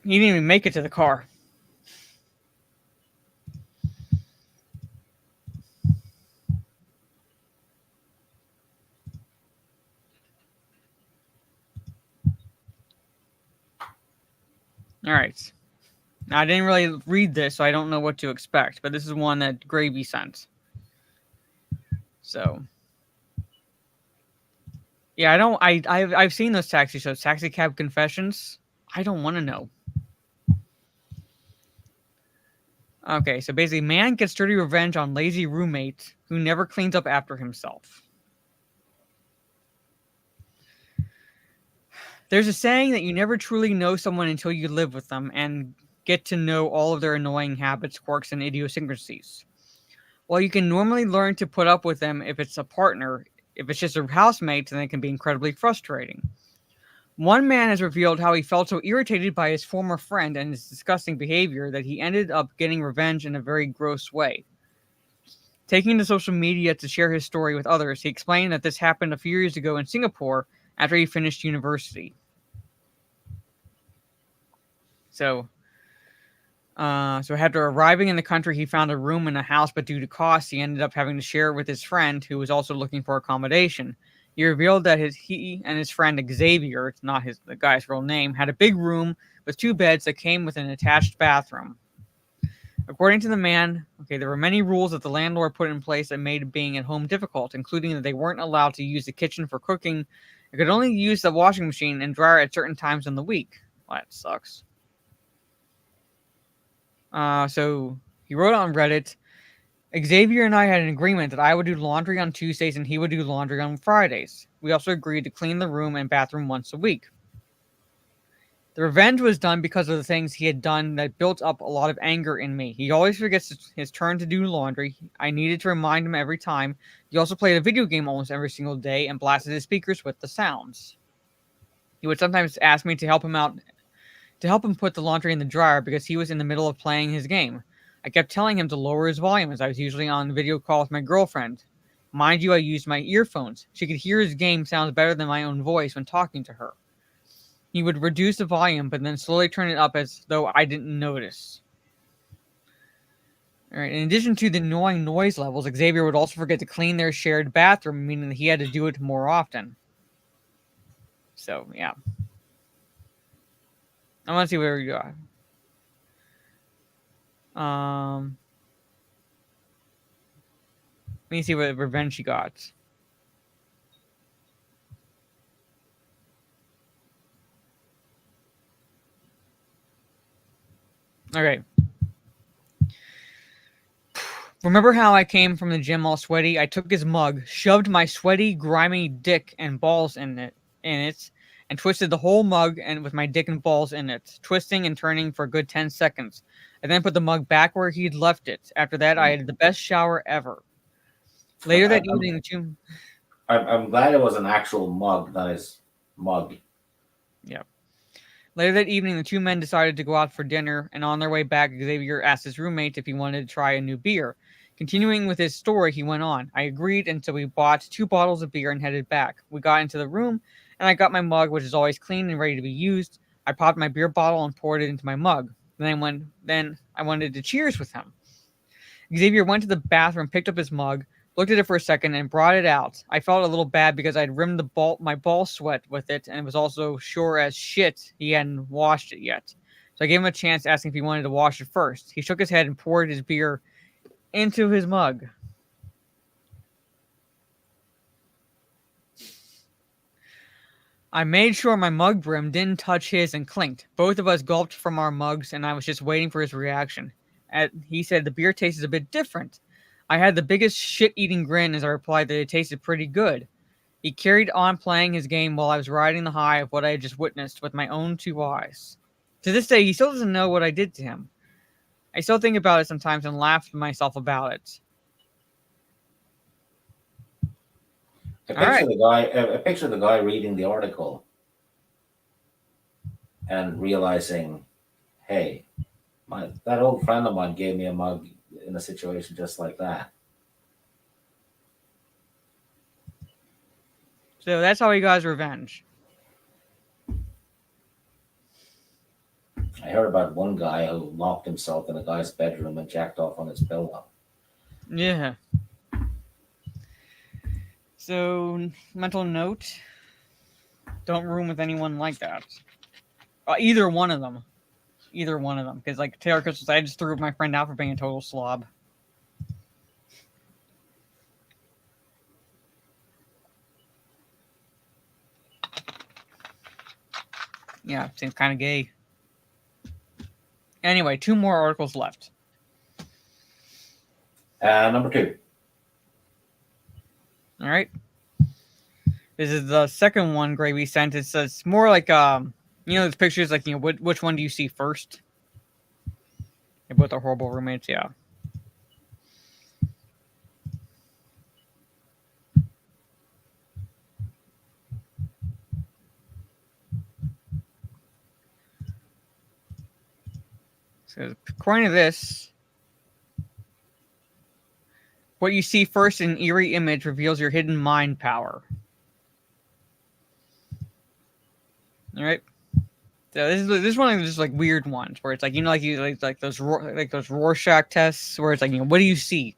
He didn't even make it to the car. All right. I didn't really read this, so I don't know what to expect. But this is one that Gravy sent. So, yeah, I don't. I've seen those taxi shows, Taxi Cab Confessions. I don't want to know. Okay, so basically, man gets dirty revenge on lazy roommate who never cleans up after himself. There's a saying that you never truly know someone until you live with them and get to know all of their annoying habits, quirks, and idiosyncrasies. While you can normally learn to put up with them if it's a partner, if it's just a housemate, then it can be incredibly frustrating. One man has revealed how he felt so irritated by his former friend and his disgusting behavior that he ended up getting revenge in a very gross way. Taking to social media to share his story with others, he explained that this happened a few years ago in Singapore after he finished university. So after arriving in the country, he found a room in a house, but due to cost, he ended up having to share it with his friend, who was also looking for accommodation. He revealed that he and his friend Xavier, it's not the guy's real name, had a big room with 2 beds that came with an attached bathroom. According to the man, there were many rules that the landlord put in place that made being at home difficult, including that they weren't allowed to use the kitchen for cooking. They could only use the washing machine and dryer at certain times in the week. Well, that sucks. So he wrote on Reddit, Xavier and I had an agreement that I would do laundry on Tuesdays and he would do laundry on Fridays. We also agreed to clean the room and bathroom once a week. The revenge was done because of the things he had done that built up a lot of anger in me. He always forgets his turn to do laundry. I needed to remind him every time. He also played a video game almost every single day and blasted his speakers with the sounds. He would sometimes ask me to help him out, to help him put the laundry in the dryer because he was in the middle of playing his game. I kept telling him to lower his volume as I was usually on video call with my girlfriend. Mind you, I used my earphones. She could hear his game sounds better than my own voice when talking to her. He would reduce the volume, but then slowly turn it up as though I didn't notice. All right. In addition to the annoying noise levels, Xavier would also forget to clean their shared bathroom, meaning that he had to do it more often. So, yeah. I want to see where we go. Let me see what revenge she got. Okay. Remember how I came from the gym all sweaty? I took his mug, shoved my sweaty, grimy dick and balls in it, and twisted the whole mug and with my dick and balls in it, twisting and turning for a good 10 seconds. I then put the mug back where he'd left it. After that, I had the best shower ever. Later that evening, I'm glad it was an actual mug, not his mug. Yep. Later that evening, the 2 men decided to go out for dinner, and on their way back, Xavier asked his roommate if he wanted to try a new beer. Continuing with his story, he went on. I agreed, and so we bought 2 bottles of beer and headed back. We got into the room, and I got my mug, which is always clean and ready to be used. I popped my beer bottle and poured it into my mug. Then I wanted to cheers with him. Xavier went to the bathroom, picked up his mug, looked at it for a second, and brought it out. I felt a little bad because I'd rimmed my ball sweat with it, and it was also sure as shit he hadn't washed it yet. So I gave him a chance, asking if he wanted to wash it first. He shook his head and poured his beer into his mug. I made sure my mug brim didn't touch his and clinked. Both of us gulped from our mugs, and I was just waiting for his reaction. He said the beer tastes a bit different. I had the biggest shit-eating grin as I replied that it tasted pretty good. He carried on playing his game while I was riding the high of what I had just witnessed with my own 2 eyes. To this day, he still doesn't know what I did to him. I still think about it sometimes and laugh to myself about it. I picture the guy reading the article and realizing, hey, that old friend of mine gave me a mug in a situation just like that. So that's how he got his revenge. I heard about one guy who locked himself in a guy's bedroom and jacked off on his pillow. Yeah. So, mental note, don't room with anyone like that. Either one of them. either one of them. Because, like, Taylor Christmas, I just threw my friend out for being a total slob. Yeah, seems kind of gay. Anyway, 2 more articles left. Number 2. All right. This is the second one Gravy sent. It says more like those pictures, like, which one do you see first? They both are horrible roommates, yeah. So according to this, what you see first in eerie image reveals your hidden mind power. All right. So this is one of those like weird ones where it's like like those Rorschach tests where it's like what do you see?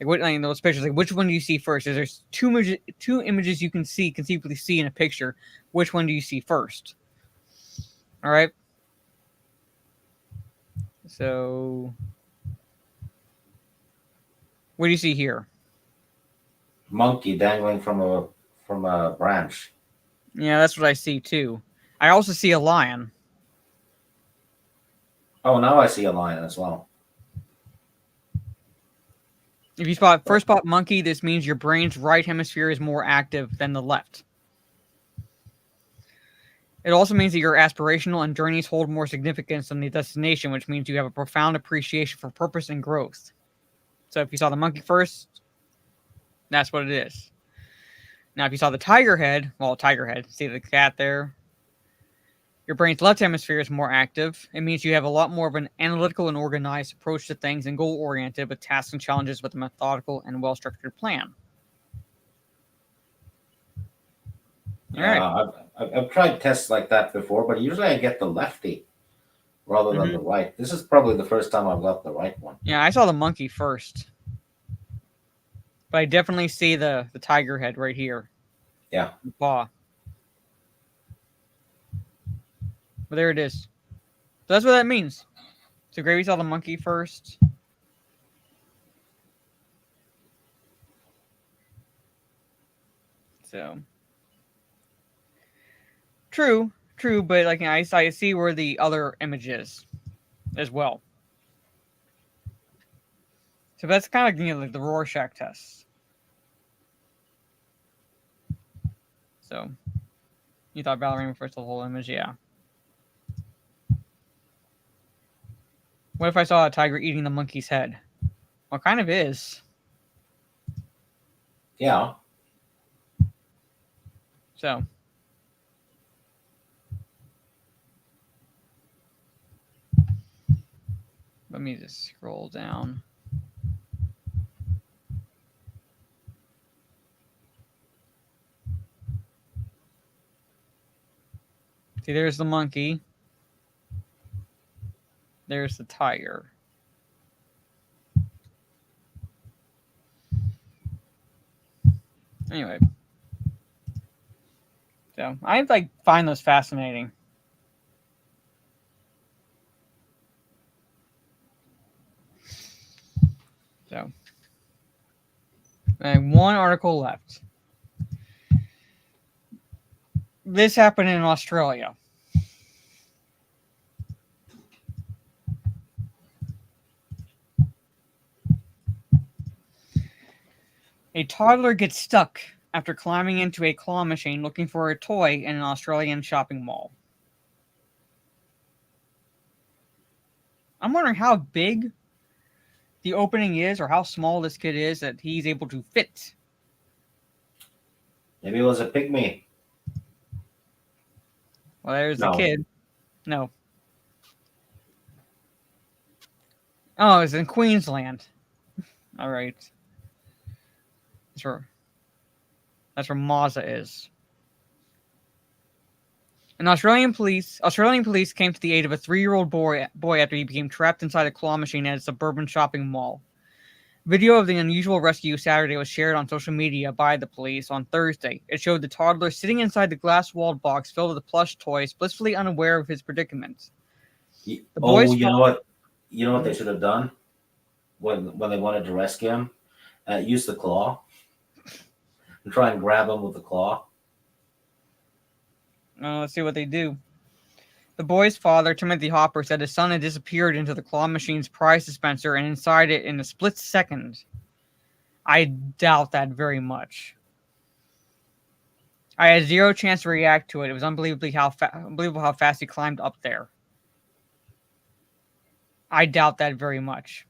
Like what those pictures, like which one do you see first? There's two images you can conceivably see in a picture. Which one do you see first? All right. So, what do you see here? Monkey dangling from a branch. Yeah, that's what I see too. I also see a lion. Oh, now I see a lion as well. If you first spot monkey, this means your brain's right hemisphere is more active than the left. It also means that your aspirational and journeys hold more significance than the destination, which means you have a profound appreciation for purpose and growth. So if you saw the monkey first, that's what it is. Now, if you saw the tiger head, see the cat there? Your brain's left hemisphere is more active. It means you have a lot more of an analytical and organized approach to things and goal-oriented with tasks and challenges with a methodical and well-structured plan. All right. I've tried tests like that before, but usually I get the lefty rather than the right. This is probably the first time I've got the right one. Yeah, I saw the monkey first. But I definitely see the tiger head right here. Yeah. The paw. But there it is. So that's what that means. So Gravy saw the monkey first. So True, but like I see where the other image is as well. So that's kind of like the Rorschach test. So you thought ballerina first the whole image, yeah. What if I saw a tiger eating the monkey's head? Well, kind of is. Yeah. So. Let me just scroll down. See, there's the monkey. There's the tiger. Anyway. So, I find those fascinating. So, I have one article left. This happened in Australia. A toddler gets stuck after climbing into a claw machine looking for a toy in an Australian shopping mall. I'm wondering how big the opening is or how small this kid is that he's able to fit. Maybe it was a pygmy. Well, there's the kid. No. Oh, it's in Queensland. All right. That's where Mazza is. Australian police came to the aid of a 3-year-old boy after he became trapped inside a claw machine at a suburban shopping mall. Video of the unusual rescue Saturday was shared on social media by the police on Thursday. It showed the toddler sitting inside the glass-walled box filled with plush toys, blissfully unaware of his predicament. The boys. You know what? You know what they should have done when they wanted to rescue him? Use the claw and try and grab him with the claw. Let's see what they do. The boy's father, Timothy Hopper, said his son had disappeared into the claw machine's prize dispenser and inside it in a split second. I doubt that very much. I had zero chance to react to it. It was unbelievable how fast he climbed up there. I doubt that very much.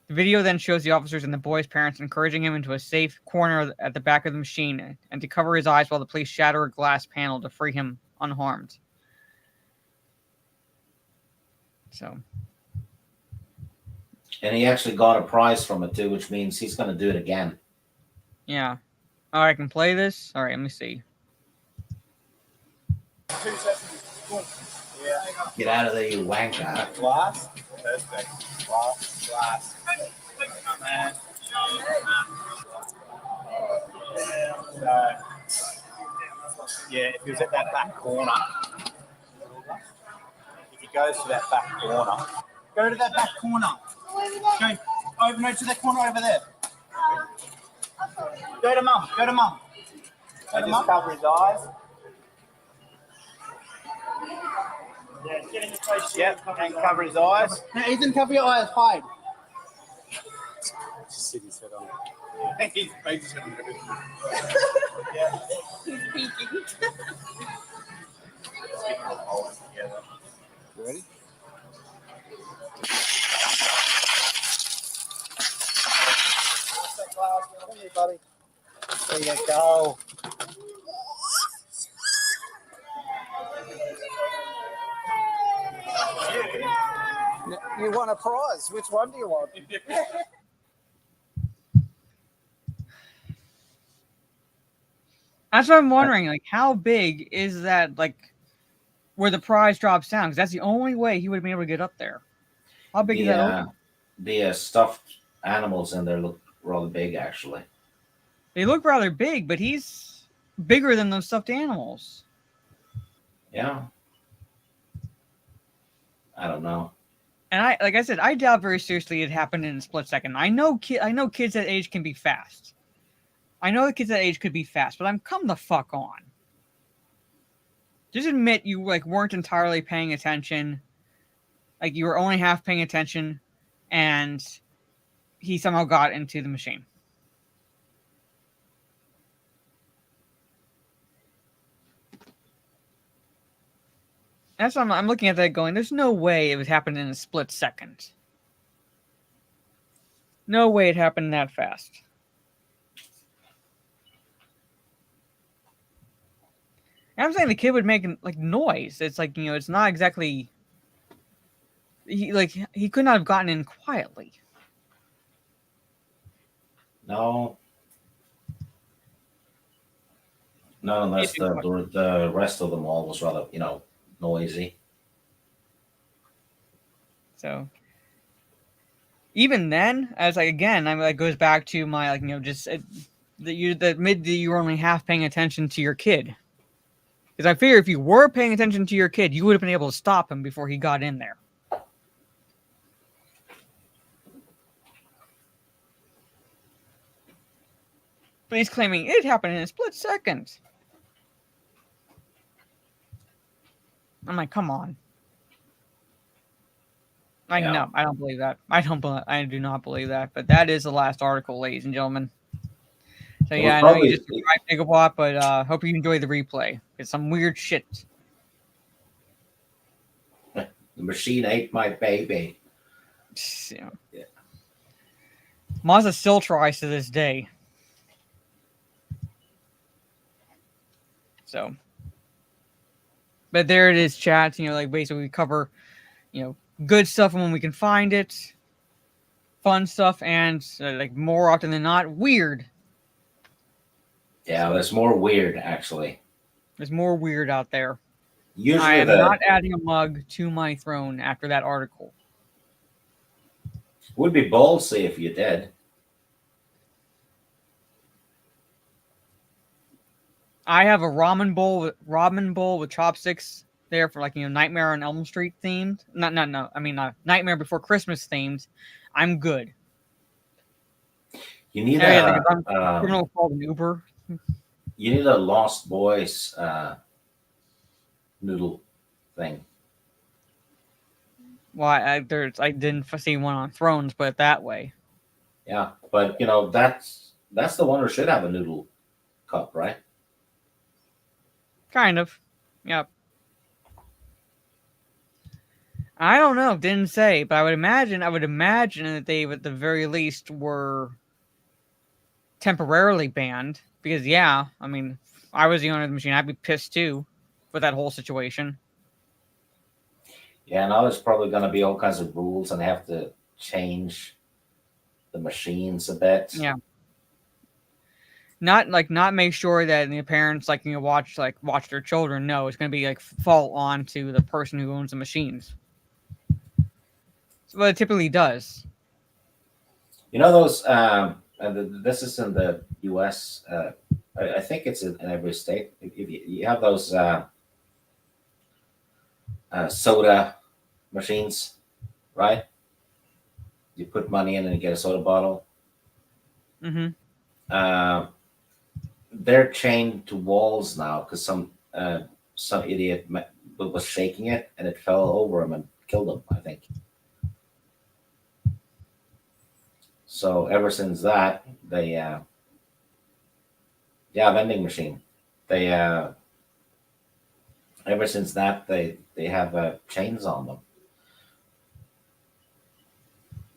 The video then shows the officers and the boy's parents encouraging him into a safe corner at the back of the machine and to cover his eyes while the police shatter a glass panel to free him unharmed. So. And he actually got a prize from it too, which means he's going to do it again. Yeah. Oh, I can play this? All right, let me see. Get out of there, you wanker. Glass? Perfect. Glass. Man. Yeah, if he was at that back corner, if he goes to that back corner, go to that back corner. Go over no, to that corner over there. Go to mum. Go to mum. Go to mum. Cover his eyes. Yeah, get in your face. Yep, and cover his eyes. No, Ethan, cover your eyes. Hide. Just sit his head on. He's face on it. Yeah. He's peeking. You ready? Buddy. There you go. You want a prize. Which one do you want? That's what I'm wondering. Like, how big is that? Like, where the prize drops down? Because that's the only way he would have been able to get up there. How big is that? The stuffed animals in there look rather big, actually. They look rather big, but he's bigger than those stuffed animals. Yeah. I don't know. And like I said, I doubt very seriously it happened in a split second. I know kids that age can be fast. I know the kids that age could be fast, but I'm come the fuck on. Just admit you weren't entirely paying attention. Like you were only half paying attention, and he somehow got into the machine. That's what I'm looking at that going, there's no way it would happen in a split second. No way it happened that fast. And I'm saying the kid would make noise. It's it's not exactly he could not have gotten in quietly. No. Not unless the rest of the mall was rather, noisy. So even then, as goes back to my that you were only half paying attention to your kid. Because I figure if you were paying attention to your kid, you would have been able to stop him before he got in there. But he's claiming it happened in a split second. I'm like, come on. No, I don't believe that. I do not believe that. But that is the last article, ladies and gentlemen. So yeah, I know you just subscribed Gigawatt, but hope you enjoy the replay. It's some weird shit. The machine ate my baby. Yeah. Mazda still tries to this day. So, but there it is, chat. Basically we cover, good stuff when we can find it, fun stuff, and more often than not, weird. Yeah, there's more weird, actually. There's more weird out there. Usually I am not adding a mug to my throne after that article. Would be ballsy if you did. I have a ramen bowl with chopsticks there for like Nightmare on Elm Street themed. No. I mean Nightmare Before Christmas themed. I'm good. You need Yeah, a because I'm criminal called an Uber. you need a Lost Boys noodle thing. Well, I didn't see one on Thrones, put it that way. Yeah, but that's the one who should have a noodle cup, right? Kind of. Yep. I don't know. Didn't say, but I would imagine that they, at the very least, were temporarily banned. Because yeah, I mean, if I was the owner of the machine, I'd be pissed too with that whole situation. Yeah, now there's probably going to be all kinds of rules, and they have to change the machines a bit. Yeah. Not make sure that the parents watch their children. No, it's going to be fall on to the person who owns the machines. So, well, it typically does. You know those. This is in the U.S. I think it's in every state. If you have those soda machines, right? You put money in and you get a soda bottle. Mm-hmm. They're chained to walls now because some idiot was shaking it and it fell over him and killed him, I think. So ever since that, they vending machine. They ever since that they have chains on them.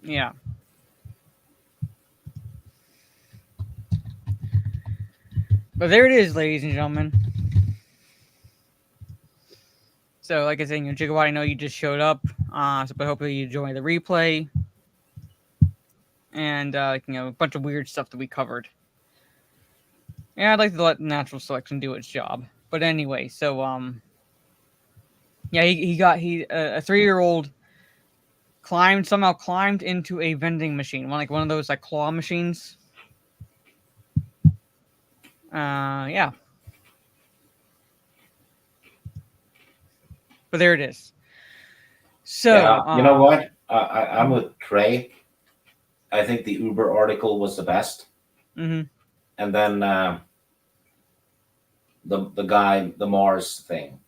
Yeah. But there it is, ladies and gentlemen. So, like I said, Gigawatt, I know you just showed up, but hopefully you enjoy the replay and a bunch of weird stuff that we covered. Yeah, I'd like to let natural selection do its job. But anyway, so yeah, a 3-year-old somehow climbed into a vending machine, one of those claw machines. Yeah. But there it is. So yeah, you know what? I'm with Trey. I think the Uber article was the best. Mm-hmm. And then the Mars thing,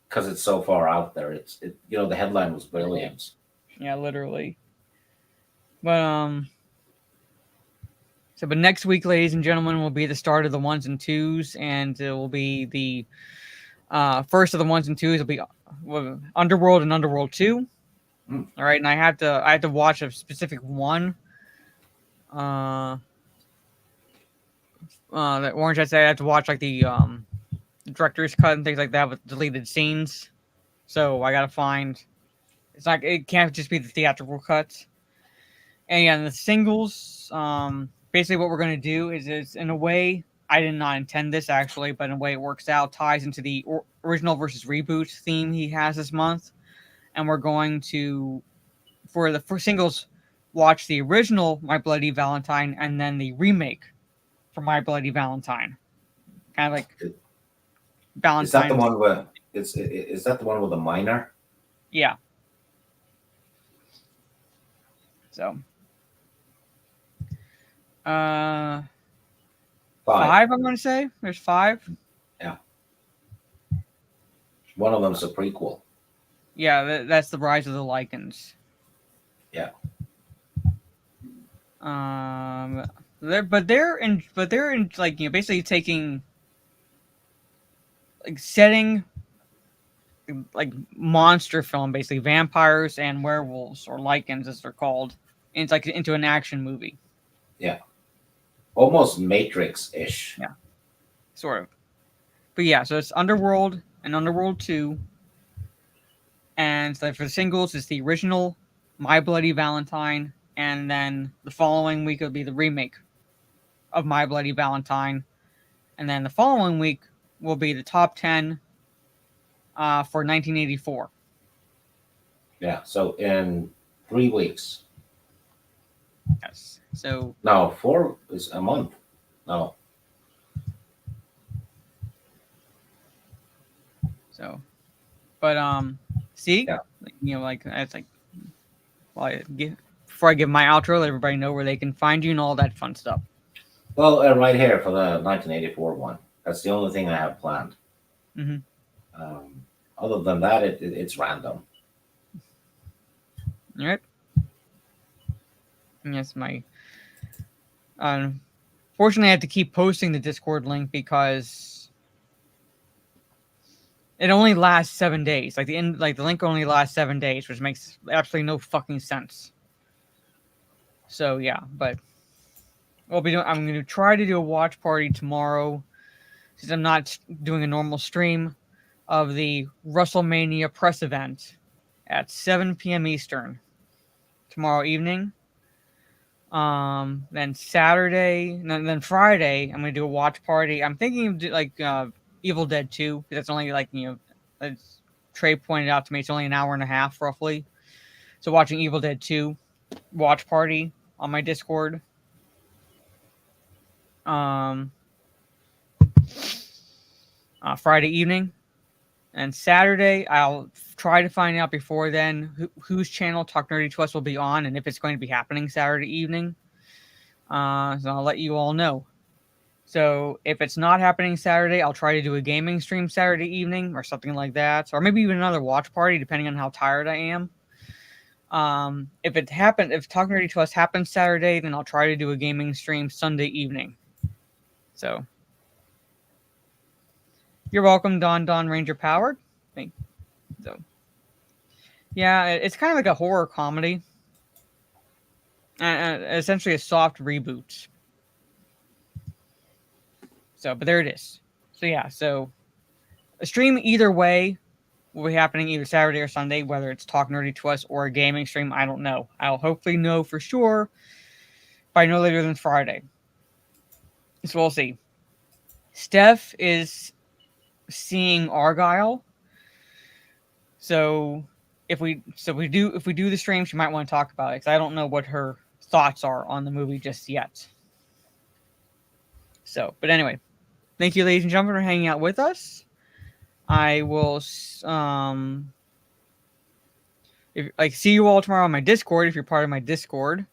because it's so far out there. The headline was brilliant. Yeah, literally. But but next week, ladies and gentlemen, will be the start of the 1s and 2s, and it will be the first of the 1s and 2s will be Underworld and Underworld 2. All right, and I have to watch a specific one. That Orange, I have to watch the director's cut and things like that with deleted scenes. So I gotta find. It can't just be the theatrical cuts. And yeah, the singles. Basically, what we're gonna do is in a way, I did not intend this actually, but in a way it works out, ties into the original versus reboot theme he has this month. And we're going to, for singles, watch the original My Bloody Valentine and then the remake for My Bloody Valentine. Kind of like Valentine. Is that the one where is that the one with the minor? Yeah. So 5, I'm going to say. There's 5. Yeah. One of them's a prequel. Yeah, that's the Rise of the Lycans. Yeah. They're in basically taking setting monster film, basically vampires and werewolves or lycans as they're called, and it's into an action movie. Yeah. Almost Matrix-ish. Yeah. Sort of. But yeah, so it's Underworld and Underworld 2. And so for the singles, it's the original My Bloody Valentine, and then the following week will be the remake of My Bloody Valentine, and then the following week will be the top 10 for 1984. Yeah, so in 3 weeks. Yes. So no, 4 is a month. No. So But see, Yeah. you know, like it's like, well, before I give my outro, let everybody know where they can find you and all that fun stuff. Well, right here for the 1984 one. That's the only thing I have planned. Hmm. Other than that, it's random. All right. And yes, my. Fortunately, I have to keep posting the Discord link because it only lasts 7 days. Like the link only lasts 7 days, which makes absolutely no fucking sense. So yeah, but I'm going to try to do a watch party tomorrow, since I'm not doing a normal stream of the WrestleMania press event at 7 p.m. Eastern tomorrow evening. Then Saturday, and then Friday, I'm gonna do a watch party. I'm thinking of like Evil Dead 2, because that's only like, as Trey pointed out to me, it's only an hour and a half roughly. So watching Evil Dead 2 watch party on my Discord. Friday evening, and Saturday I'll try to find out before then whose channel Talk Nerdy to Us will be on, and if it's going to be happening Saturday evening. So I'll let you all know. So if it's not happening Saturday, I'll try to do a gaming stream Saturday evening or something like that, or maybe even another watch party, depending on how tired I am. If Talk Nerdy to Us happens Saturday, then I'll try to do a gaming stream Sunday evening. So you're welcome, Don Ranger Powered. So yeah, it's kind of like a horror comedy, essentially a soft reboot. So, but there it is. So yeah, so a stream either way will be happening either Saturday or Sunday, whether it's Talk Nerdy to Us or a gaming stream. I don't know. I'll hopefully know for sure by no later than Friday. So we'll see. Steph is seeing Argyle. So if we do the stream, she might want to talk about it, because I don't know what her thoughts are on the movie just yet. So, but anyway, thank you, ladies and gentlemen, for hanging out with us. I will see you all tomorrow on my Discord if you're part of my Discord.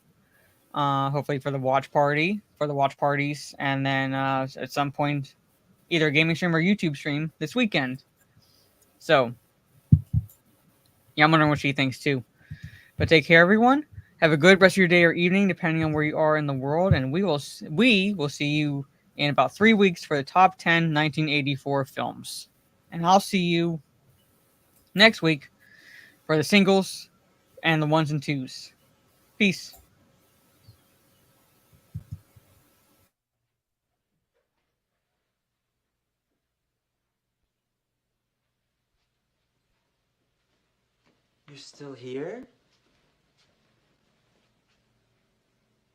Hopefully for the watch parties, and then at some point either a gaming stream or YouTube stream this weekend. So yeah, I'm wondering what she thinks too. But take care, everyone. Have a good rest of your day or evening, depending on where you are in the world, and we will see you in about 3 weeks for the top 10 1984 films. And I'll see you next week for the singles and the ones and twos. Peace. You're still here?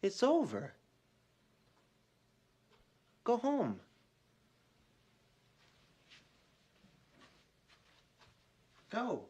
It's over. Go home. Go.